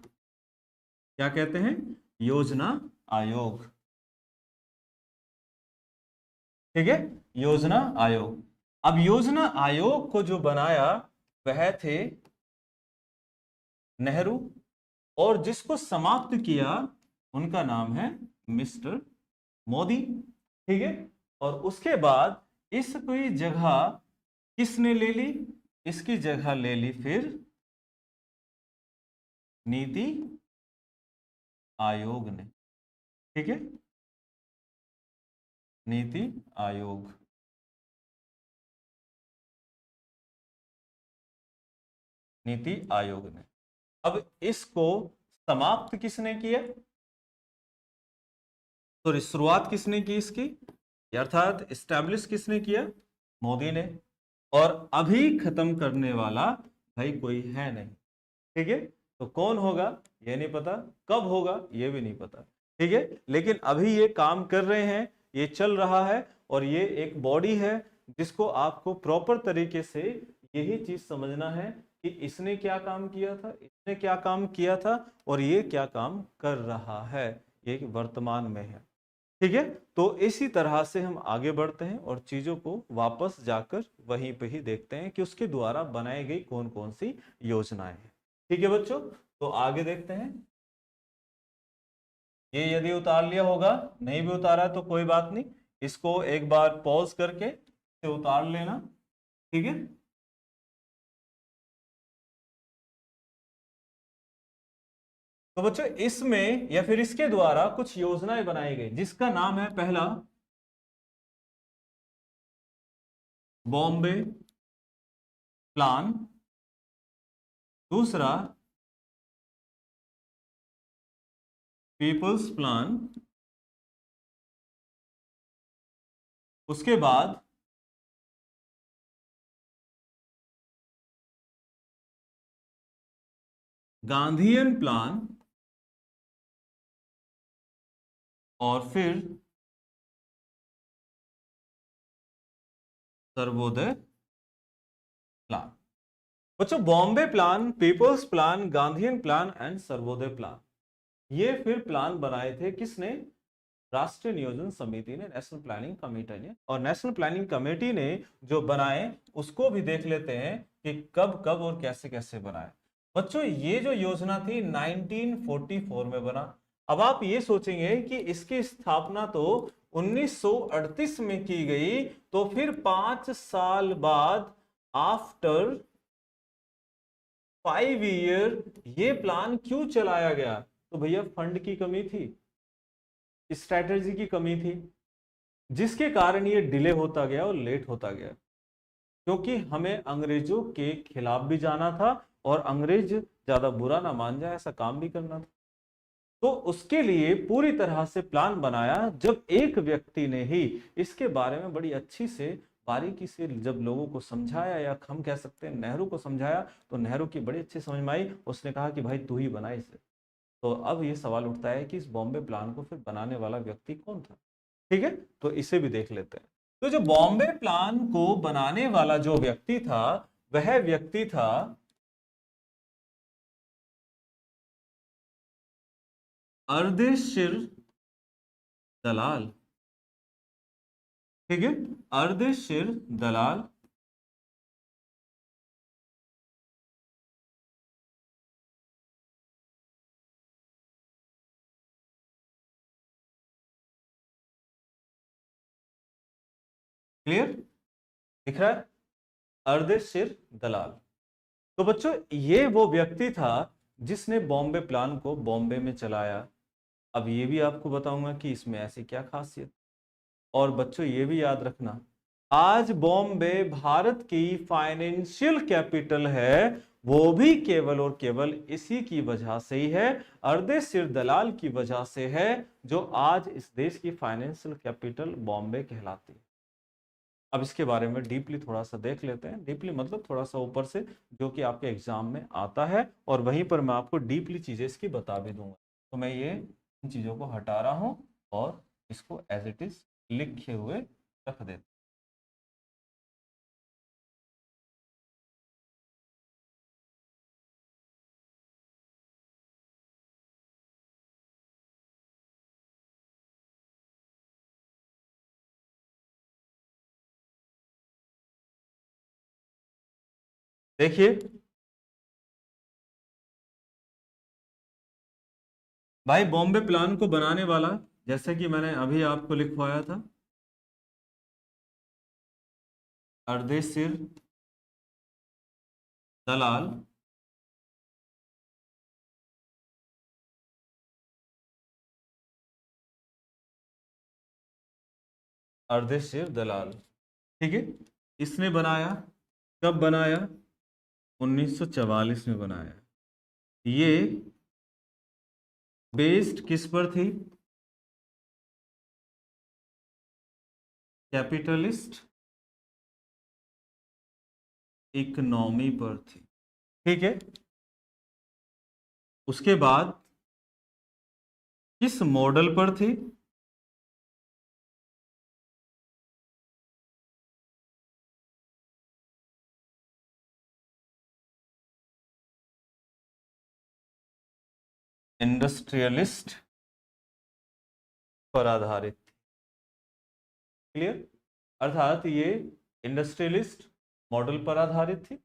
Speaker 1: क्या कहते हैं? योजना आयोग। ठीक है, योजना आयोग। अब योजना आयोग को जो बनाया वह थे नेहरू, और जिसको समाप्त किया उनका नाम है मिस्टर मोदी। ठीक है, और उसके बाद इसकी जगह किसने ले ली? इसकी जगह ले ली फिर नीति आयोग ने। ठीक है, नीति आयोग। नीति आयोग ने। अब इसको समाप्त किसने किया? तो शुरुआत किसने की इसकी, अर्थात एस्टैब्लिश किसने किया? मोदी ने। और अभी खत्म करने वाला भाई कोई है नहीं। ठीक है, तो कौन होगा ये नहीं पता, कब होगा ये भी नहीं पता। ठीक है, लेकिन अभी ये काम कर रहे हैं, ये चल रहा है, और ये एक बॉडी है जिसको आपको प्रॉपर तरीके से यही चीज समझना है कि इसने क्या काम किया था, इसने क्या काम किया था, और ये क्या काम कर रहा है, ये वर्तमान में है। ठीक है, तो इसी तरह से हम आगे बढ़ते हैं और चीजों को वापस जाकर वहीं पे ही देखते हैं कि उसके द्वारा बनाई गई कौन कौन सी योजनाएं हैं। ठीक है बच्चों, तो आगे देखते हैं। ये यदि उतार लिया होगा, नहीं भी उतारा तो कोई बात नहीं, इसको एक बार पॉज करके इसे उतार लेना। ठीक है, तो बच्चों इसमें या फिर इसके द्वारा कुछ योजनाएं बनाई गई जिसका नाम है पहला बॉम्बे प्लान, दूसरा पीपल्स प्लान, उसके बाद गांधीयन प्लान, और फिर सर्वोदय प्लान। बच्चों Bombay plan, people's plan, Gandhian plan and Sarvodaya plan, ये फिर प्लान बनाए थे किसने? राष्ट्रीय नियोजन समिति ने, नेशनल प्लानिंग कमेटी ने। और नेशनल प्लानिंग कमेटी ने जो बनाए उसको भी देख लेते हैं कि कब कब और कैसे कैसे बनाए। बच्चों ये जो योजना थी 1944 में बना। अब आप ये सोचेंगे कि इसकी स्थापना तो 1938 में की गई, तो फिर 5 साल बाद आफ्टर 5 ईयर ये प्लान क्यों चलाया गया? तो भैया फंड की कमी थी, स्ट्रैटेजी की कमी थी, जिसके कारण ये डिले होता गया और लेट होता गया, क्योंकि हमें अंग्रेजों के खिलाफ भी जाना था और अंग्रेज ज्यादा बुरा ना मान जाए ऐसा काम भी करना था। तो उसके लिए पूरी तरह से प्लान बनाया। जब एक व्यक्ति ने ही इसके बारे में बड़ी अच्छी से बारीकी से जब लोगों को समझाया, या हम कह सकते हैं नेहरू को समझाया, तो नेहरू की बड़ी अच्छी समझ में आई। उसने कहा कि भाई तू ही बना इसे। तो अब ये सवाल उठता है कि इस बॉम्बे प्लान को फिर बनाने वाला व्यक्ति कौन था? ठीक है, तो इसे भी देख लेते हैं। तो जो बॉम्बे प्लान को बनाने वाला जो व्यक्ति था, वह व्यक्ति था अर्देशीर दलाल। ठीक है, अर्देशीर दलाल। क्लियर, दिख रहा है? अर्देशीर दलाल। तो बच्चों ये वो व्यक्ति था जिसने बॉम्बे प्लान को बॉम्बे में चलाया। अब ये भी आपको बताऊंगा कि इसमें ऐसी क्या खासियत। और बच्चों ये भी याद रखना, आज बॉम्बे भारत की फाइनेंशियल कैपिटल है, वो भी केवल और केवल इसी की वजह से ही है, अर्देशीर दलाल की वजह से है, जो आज इस देश की फाइनेंशियल कैपिटल बॉम्बे कहलाती है। अब इसके बारे में डीपली थोड़ा सा देख लेते हैं। डीपली मतलब थोड़ा सा ऊपर से, जो कि आपके एग्जाम में आता है, और वहीं पर मैं आपको डीपली चीजें इसकी बता भी दूंगा। तो मैं ये इन चीजों को हटा रहा हूं और इसको एज इट इज लिखे हुए रख देते। देखिए भाई, बॉम्बे प्लान को बनाने वाला, जैसे कि मैंने अभी आपको लिखवाया था, अर्देशीर दलाल, अर्देशीर दलाल, ठीक है। इसने बनाया, कब बनाया? 1944 में बनाया। ये बेस्ड किस पर थी? कैपिटलिस्ट इकोनॉमी पर थी, ठीक है। उसके बाद किस मॉडल पर थी? इंडस्ट्रियलिस्ट पर आधारित थी। क्लियर? अर्थात ये इंडस्ट्रियलिस्ट मॉडल पर आधारित थी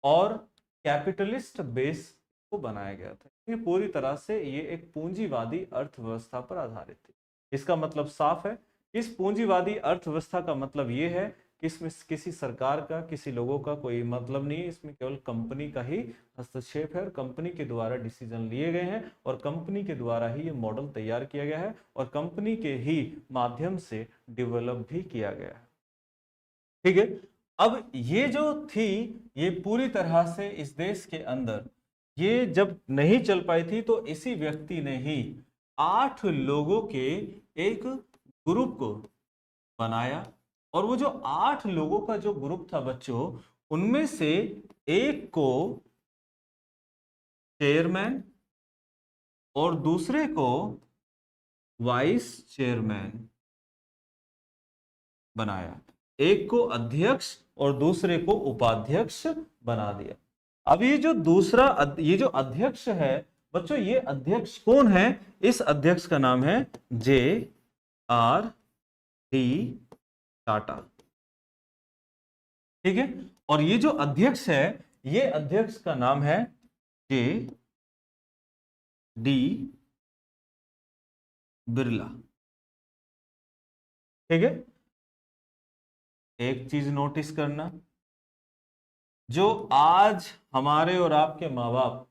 Speaker 1: और कैपिटलिस्ट बेस को बनाया गया था। ये पूरी तरह से ये एक पूंजीवादी अर्थव्यवस्था पर आधारित थी। इसका मतलब साफ है, इस पूंजीवादी अर्थव्यवस्था का मतलब ये है कि इसमें किसी सरकार का, किसी लोगों का कोई मतलब नहीं है, इसमें केवल कंपनी का ही हस्तक्षेप है और कंपनी के द्वारा डिसीजन लिए गए हैं और कंपनी के द्वारा ही ये मॉडल तैयार किया गया है और कंपनी के ही माध्यम से डेवलप भी किया गया है, ठीक है। अब ये जो थी, ये पूरी तरह से इस देश के अंदर ये जब नहीं चल पाई थी, तो इसी व्यक्ति ने ही 8 लोगों के एक ग्रुप को बनाया। और वो जो 8 लोगों का जो ग्रुप था बच्चों, उनमें से एक को चेयरमैन और दूसरे को वाइस चेयरमैन बनाया। एक को अध्यक्ष और दूसरे को उपाध्यक्ष बना दिया। अब ये जो दूसरा, ये जो अध्यक्ष है बच्चों, ये अध्यक्ष कौन है? इस अध्यक्ष का नाम है J.R.D. टाटा, ठीक है। और ये जो अध्यक्ष है, ये अध्यक्ष का नाम है J.D. बिरला, ठीक है। एक चीज नोटिस करना, जो आज हमारे और आपके माँ बाप,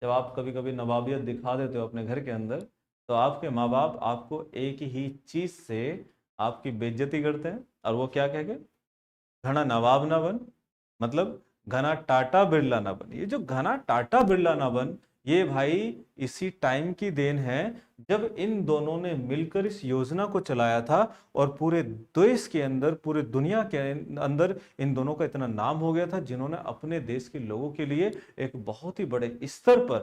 Speaker 1: जब आप कभी कभी नवाबियत दिखा देते हो अपने घर के अंदर, तो आपके माँ बाप आपको एक ही चीज से आपकी बेइज्जती करते हैं, और वो क्या कह के? घना नवाब ना बन, मतलब घना टाटा बिरला ना बन। ये जो घना टाटा बिरला ना बन, ये भाई इसी टाइम की देन है जब इन दोनों ने मिलकर इस योजना को चलाया था और पूरे देश के अंदर, पूरे दुनिया के अंदर इन दोनों का इतना नाम हो गया था, जिन्होंने अपने देश के लोगों के लिए एक बहुत ही बड़े स्तर पर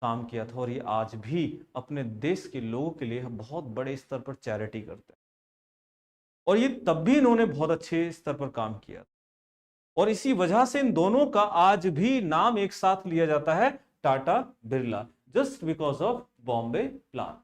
Speaker 1: काम किया था। और ये आज भी अपने देश के लोगों के लिए बहुत बड़े स्तर पर चैरिटी करते हैं। और ये तब भी इन्होंने बहुत अच्छे स्तर पर काम किया, और इसी वजह से इन दोनों का आज भी नाम एक साथ लिया जाता है, Tata Birla, just because of Bombay plan,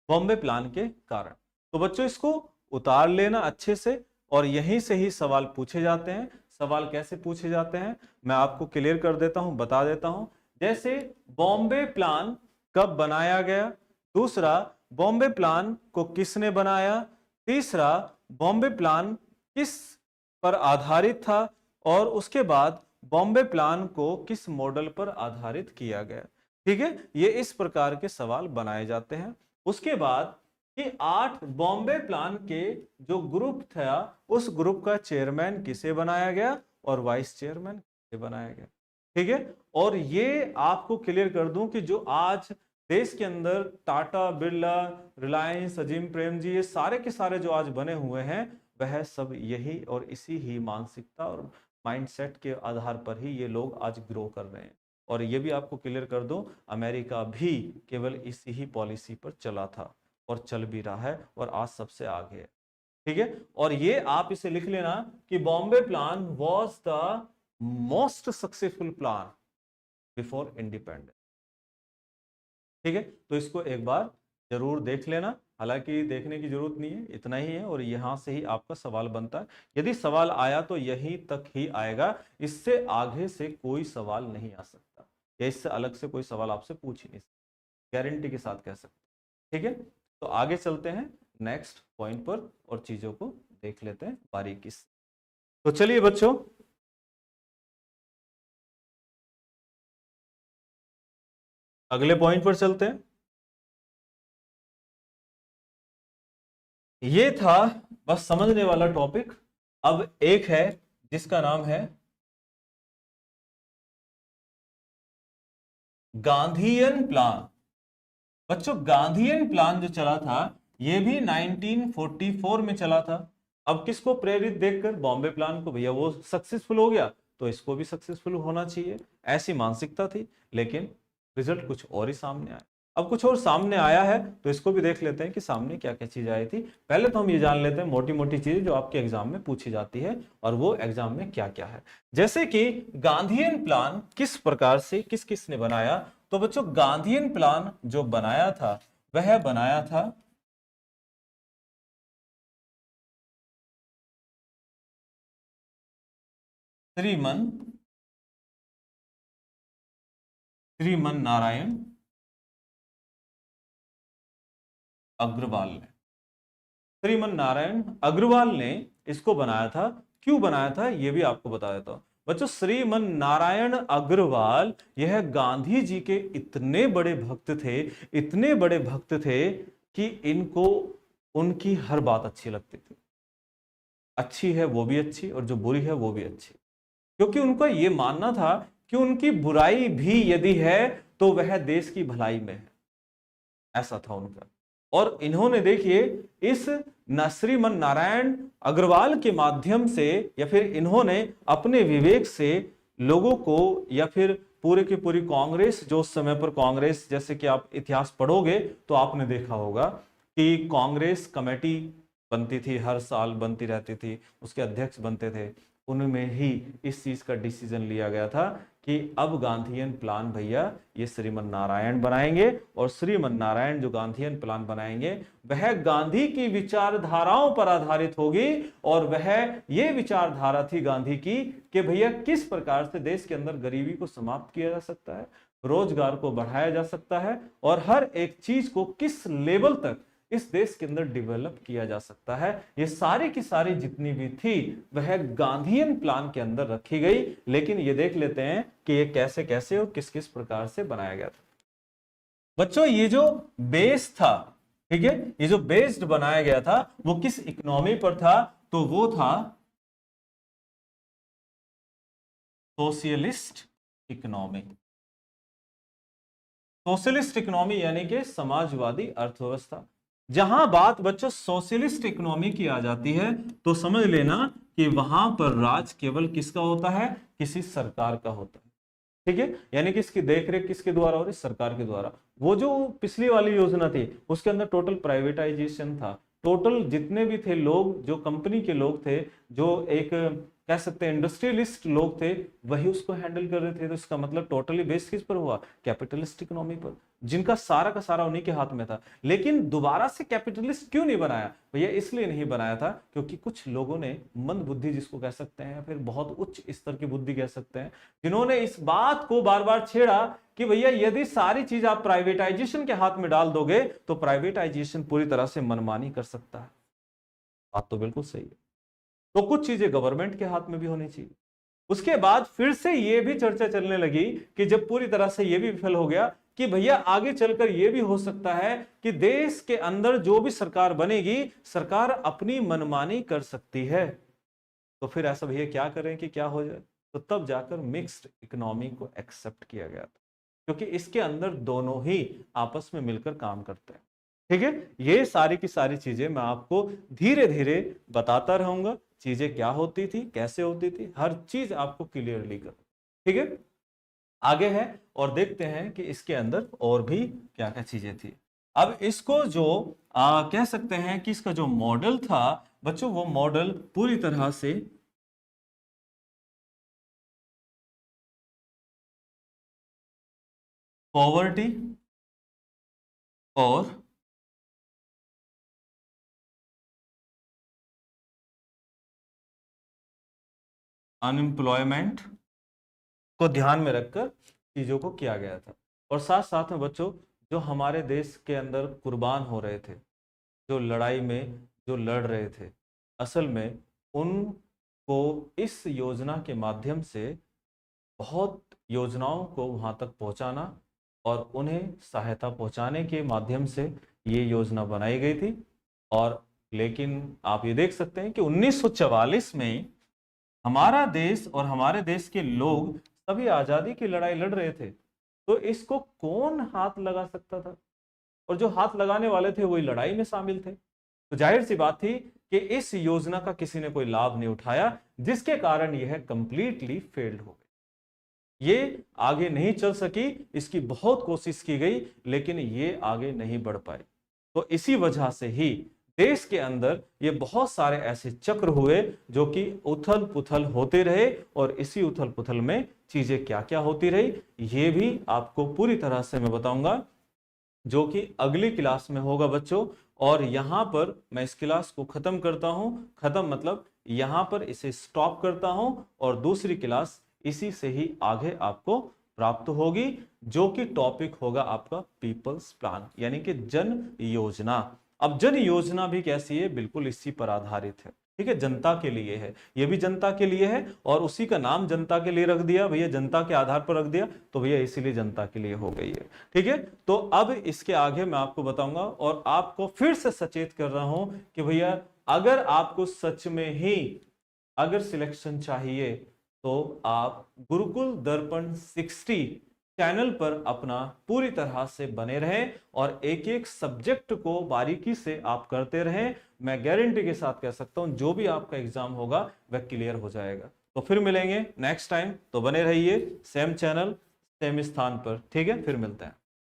Speaker 1: Bombay plan के कारण। तो बच्चों इसको उतार लेना अच्छे से, और यहीं से ही सवाल पूछे जाते हैं। सवाल कैसे पूछे जाते हैं मैं आपको क्लियर कर देता हूं, बता देता हूं। जैसे बॉम्बे प्लान कब बनाया गया, दूसरा बॉम्बे प्लान को किसने बनाया, तीसरा बॉम्बे प्लान किस पर आधारित था और उसके बाद बॉम्बे प्लान को किस मॉडल पर आधारित किया गया। ठीक है, ये इस प्रकार के सवाल बनाए जाते हैं। उसके बाद कि 8 बॉम्बे प्लान के जो ग्रुप था उस ग्रुप का चेयरमैन किसे बनाया गया और वाइस चेयरमैन किसे बनाया गया। ठीक है, और ये आपको क्लियर कर दूं कि जो आज देश के अंदर टाटा, बिरला, रिलायंस, अजीम प्रेम जी, ये सारे के सारे जो आज बने हुए हैं वह सब यही और इसी ही मानसिकता और माइंडसेट के आधार पर ही ये लोग आज ग्रो कर रहे हैं। और ये भी आपको क्लियर कर दूं, अमेरिका भी केवल इसी ही पॉलिसी पर चला था और चल भी रहा है और आज सबसे आगे है। ठीक है, और ये आप इसे लिख लेना कि Bombay plan was the most successful plan before independence. ठीक है, तो इसको एक बार जरूर देख लेना, हालांकि देखने की जरूरत नहीं है, इतना ही है और यहां से ही आपका सवाल बनता है। यदि सवाल आया तो यहीं तक ही आएगा, इससे आगे से कोई सवाल नहीं आ सकता या इससे अलग से कोई सवाल आपसे पूछ ही नहीं सकता, गारंटी के साथ कह सकते। ठीक है, तो आगे चलते हैं नेक्स्ट पॉइंट पर और चीजों को देख लेते हैं बारीकी से। तो चलिए बच्चों, अगले पॉइंट पर चलते हैं। ये था बस समझने वाला टॉपिक। अब एक है जिसका नाम है गांधीयन प्लान। बच्चों, गांधीयन प्लान जो चला था ये भी 1944 में चला था। अब किसको प्रेरित देखकर? बॉम्बे प्लान को। भैया वो सक्सेसफुल हो गया तो इसको भी सक्सेसफुल होना चाहिए, ऐसी मानसिकता थी। लेकिन रिजल्ट कुछ और ही सामने आया। अब कुछ और सामने आया है तो इसको भी देख लेते हैं कि सामने क्या क्या चीज आई थी। पहले तो हम ये जान लेते हैं मोटी मोटी चीजें जो आपके एग्जाम में पूछी जाती है और वो एग्जाम में क्या क्या है। जैसे कि गांधीयन प्लान किस प्रकार से किस किस ने बनाया, तो बच्चों गांधीयन प्लान जो बनाया था वह बनाया था श्रीमन नारायण अग्रवाल ने। श्रीमन नारायण अग्रवाल ने इसको बनाया था। क्यों बनाया था ये भी आपको बता देता हूं। बच्चों, श्रीमन नारायण अग्रवाल यह गांधी जी के इतने बड़े भक्त थे, इतने बड़े भक्त थे कि इनको उनकी हर बात अच्छी लगती थी। अच्छी है वो भी अच्छी और जो बुरी है वो भी अच्छी, क्योंकि उनका ये मानना था कि उनकी बुराई भी यदि है तो वह देश की भलाई में है, ऐसा था उनका। और इन्होंने देखिए इस श्रीमन नारायण अग्रवाल के माध्यम से या फिर इन्होंने अपने विवेक से लोगों को या फिर पूरे की पूरी कांग्रेस, जो उस समय पर कांग्रेस, जैसे कि आप इतिहास पढ़ोगे तो आपने देखा होगा कि कांग्रेस कमेटी बनती थी, हर साल बनती रहती थी, उसके अध्यक्ष बनते थे। उनमें ही इस चीज का डिसीजन लिया गया था कि अब गांधीयन प्लान भैया ये श्रीमन नारायण बनाएंगे और श्रीमन नारायण जो गांधीयन प्लान बनाएंगे वह गांधी की विचारधाराओं पर आधारित होगी। और वह ये विचारधारा थी गांधी की कि भैया किस प्रकार से देश के अंदर गरीबी को समाप्त किया जा सकता है, रोजगार को बढ़ाया जा सकता है और हर एक चीज को किस लेवल तक इस देश के अंदर डेवलप किया जा सकता है। ये सारी की सारी जितनी भी थी वह गांधीयन प्लान के अंदर रखी गई। लेकिन ये देख लेते हैं कि ये कैसे कैसे और किस किस प्रकार से बनाया गया था। बच्चों, ये जो बेस था, ठीक है, ये जो बेस्ड बनाया गया था वो किस इकोनॉमी पर था? तो वो था सोशलिस्ट इकोनॉमी। सोशलिस्ट इकोनॉमी यानी कि समाजवादी अर्थव्यवस्था। जहां बात बच्चों सोशलिस्ट इकोनॉमी की आ जाती है तो समझ लेना कि वहां पर राज केवल किसका होता है? किसी सरकार का होता है। ठीक है, यानी कि इसकी देखरेख किसके द्वारा हो रही? सरकार के द्वारा। वो जो पिछली वाली योजना थी उसके अंदर टोटल प्राइवेटाइजेशन था। टोटल जितने भी थे लोग, जो कंपनी के लोग थे, जो एक कह सकते हैं इंडस्ट्रियलिस्ट लोग थे, वही उसको हैंडल कर रहे थे। तो इसका मतलब टोटली बेस किस पर हुआ? कैपिटलिस्ट इकोनॉमी पर, जिनका सारा का सारा उन्हीं के हाथ में था। लेकिन दोबारा से कैपिटलिस्ट क्यों नहीं बनाया भैया? इसलिए नहीं बनाया था क्योंकि कुछ लोगों ने मंद बुद्धि जिसको कह सकते हैं, फिर बहुत उच्च स्तर की बुद्धि कह सकते हैं, जिन्होंने इस बात को बार बार छेड़ा कि भैया यदि सारी चीज आप प्राइवेटाइजेशन के हाथ में डाल दोगे तो प्राइवेटाइजेशन पूरी तरह से मनमानी कर सकता है। बात तो बिल्कुल सही है। तो कुछ चीजें गवर्नमेंट के हाथ में भी होनी चाहिए। उसके बाद फिर से ये भी चर्चा चलने लगी कि जब पूरी तरह से ये भी विफल हो गया कि भैया आगे चलकर ये भी हो सकता है कि देश के अंदर जो भी सरकार बनेगी, सरकार अपनी मनमानी कर सकती है। तो फिर ऐसा भैया क्या करें कि क्या हो जाए? तो तब जाकर मिक्स्ड इकोनॉमी को एक्सेप्ट किया गया था, क्योंकि इसके अंदर दोनों ही आपस में मिलकर काम करते हैं। ठीक है, ये सारी की सारी चीजें मैं आपको धीरे धीरे बताता रहूंगा, चीजें क्या होती थी, कैसे होती थी, हर चीज आपको क्लियरली कर। ठीक है, आगे है और देखते हैं कि इसके अंदर और भी क्या क्या चीजें थी। अब इसको जो कह सकते हैं कि इसका जो मॉडल था बच्चों, वो मॉडल पूरी तरह से पॉवर्टी और अनएम्प्लॉयमेंट को ध्यान में रखकर चीजों को किया गया था। और साथ साथ में बच्चों, जो हमारे देश के अंदर कुर्बान हो रहे थे, जो लड़ाई में जो लड़ रहे थे, असल में उनको इस योजना के माध्यम से बहुत योजनाओं को वहां तक पहुंचाना और उन्हें सहायता पहुंचाने के माध्यम से ये योजना बनाई गई थी। और लेकिन आप ये देख सकते हैं कि 1944 में हमारा देश और हमारे देश के लोग सभी आजादी की लड़ाई लड़ रहे थे, तो इसको कौन हाथ लगा सकता था? और जो हाथ लगाने वाले थे वही लड़ाई में शामिल थे। तो जाहिर सी बात थी कि इस योजना का किसी ने कोई लाभ नहीं उठाया, जिसके कारण यह कंप्लीटली फेल्ड हो गई। ये आगे नहीं चल सकी, इसकी बहुत कोशिश की गई लेकिन ये आगे नहीं बढ़ पाई। तो इसी वजह से ही देश के अंदर ये बहुत सारे ऐसे चक्र हुए जो कि उथल पुथल होते रहे, और इसी उथल पुथल में चीजें क्या क्या होती रही ये भी आपको पूरी तरह से मैं बताऊंगा, जो कि अगली क्लास में होगा बच्चों। और यहां पर मैं इस क्लास को खत्म करता हूं, खत्म मतलब यहां पर इसे स्टॉप करता हूं, और दूसरी क्लास इसी से ही आगे आपको प्राप्त होगी, जो कि टॉपिक होगा आपका पीपल्स प्लान, यानी कि जन योजना। अब जन योजना भी कैसी है? बिल्कुल इसी पर आधारित है। ठीक है, जनता के लिए है, ये भी जनता के लिए है, और उसी का नाम जनता के लिए रख दिया भैया, जनता के आधार पर रख दिया तो भैया इसीलिए जनता के लिए हो गई है। ठीक है, तो अब इसके आगे मैं आपको बताऊंगा, और आपको फिर से सचेत कर रहा हूं कि भैया अगर आपको सच में ही अगर सिलेक्शन चाहिए तो आप गुरुकुल दर्पण 60 चैनल पर अपना पूरी तरह से बने रहें और एक एक सब्जेक्ट को बारीकी से आप करते रहें। मैं गारंटी के साथ कह सकता हूं जो भी आपका एग्जाम होगा वह क्लियर हो जाएगा। तो फिर मिलेंगे नेक्स्ट टाइम, तो बने रहिए सेम चैनल सेम स्थान पर। ठीक है, फिर मिलते हैं।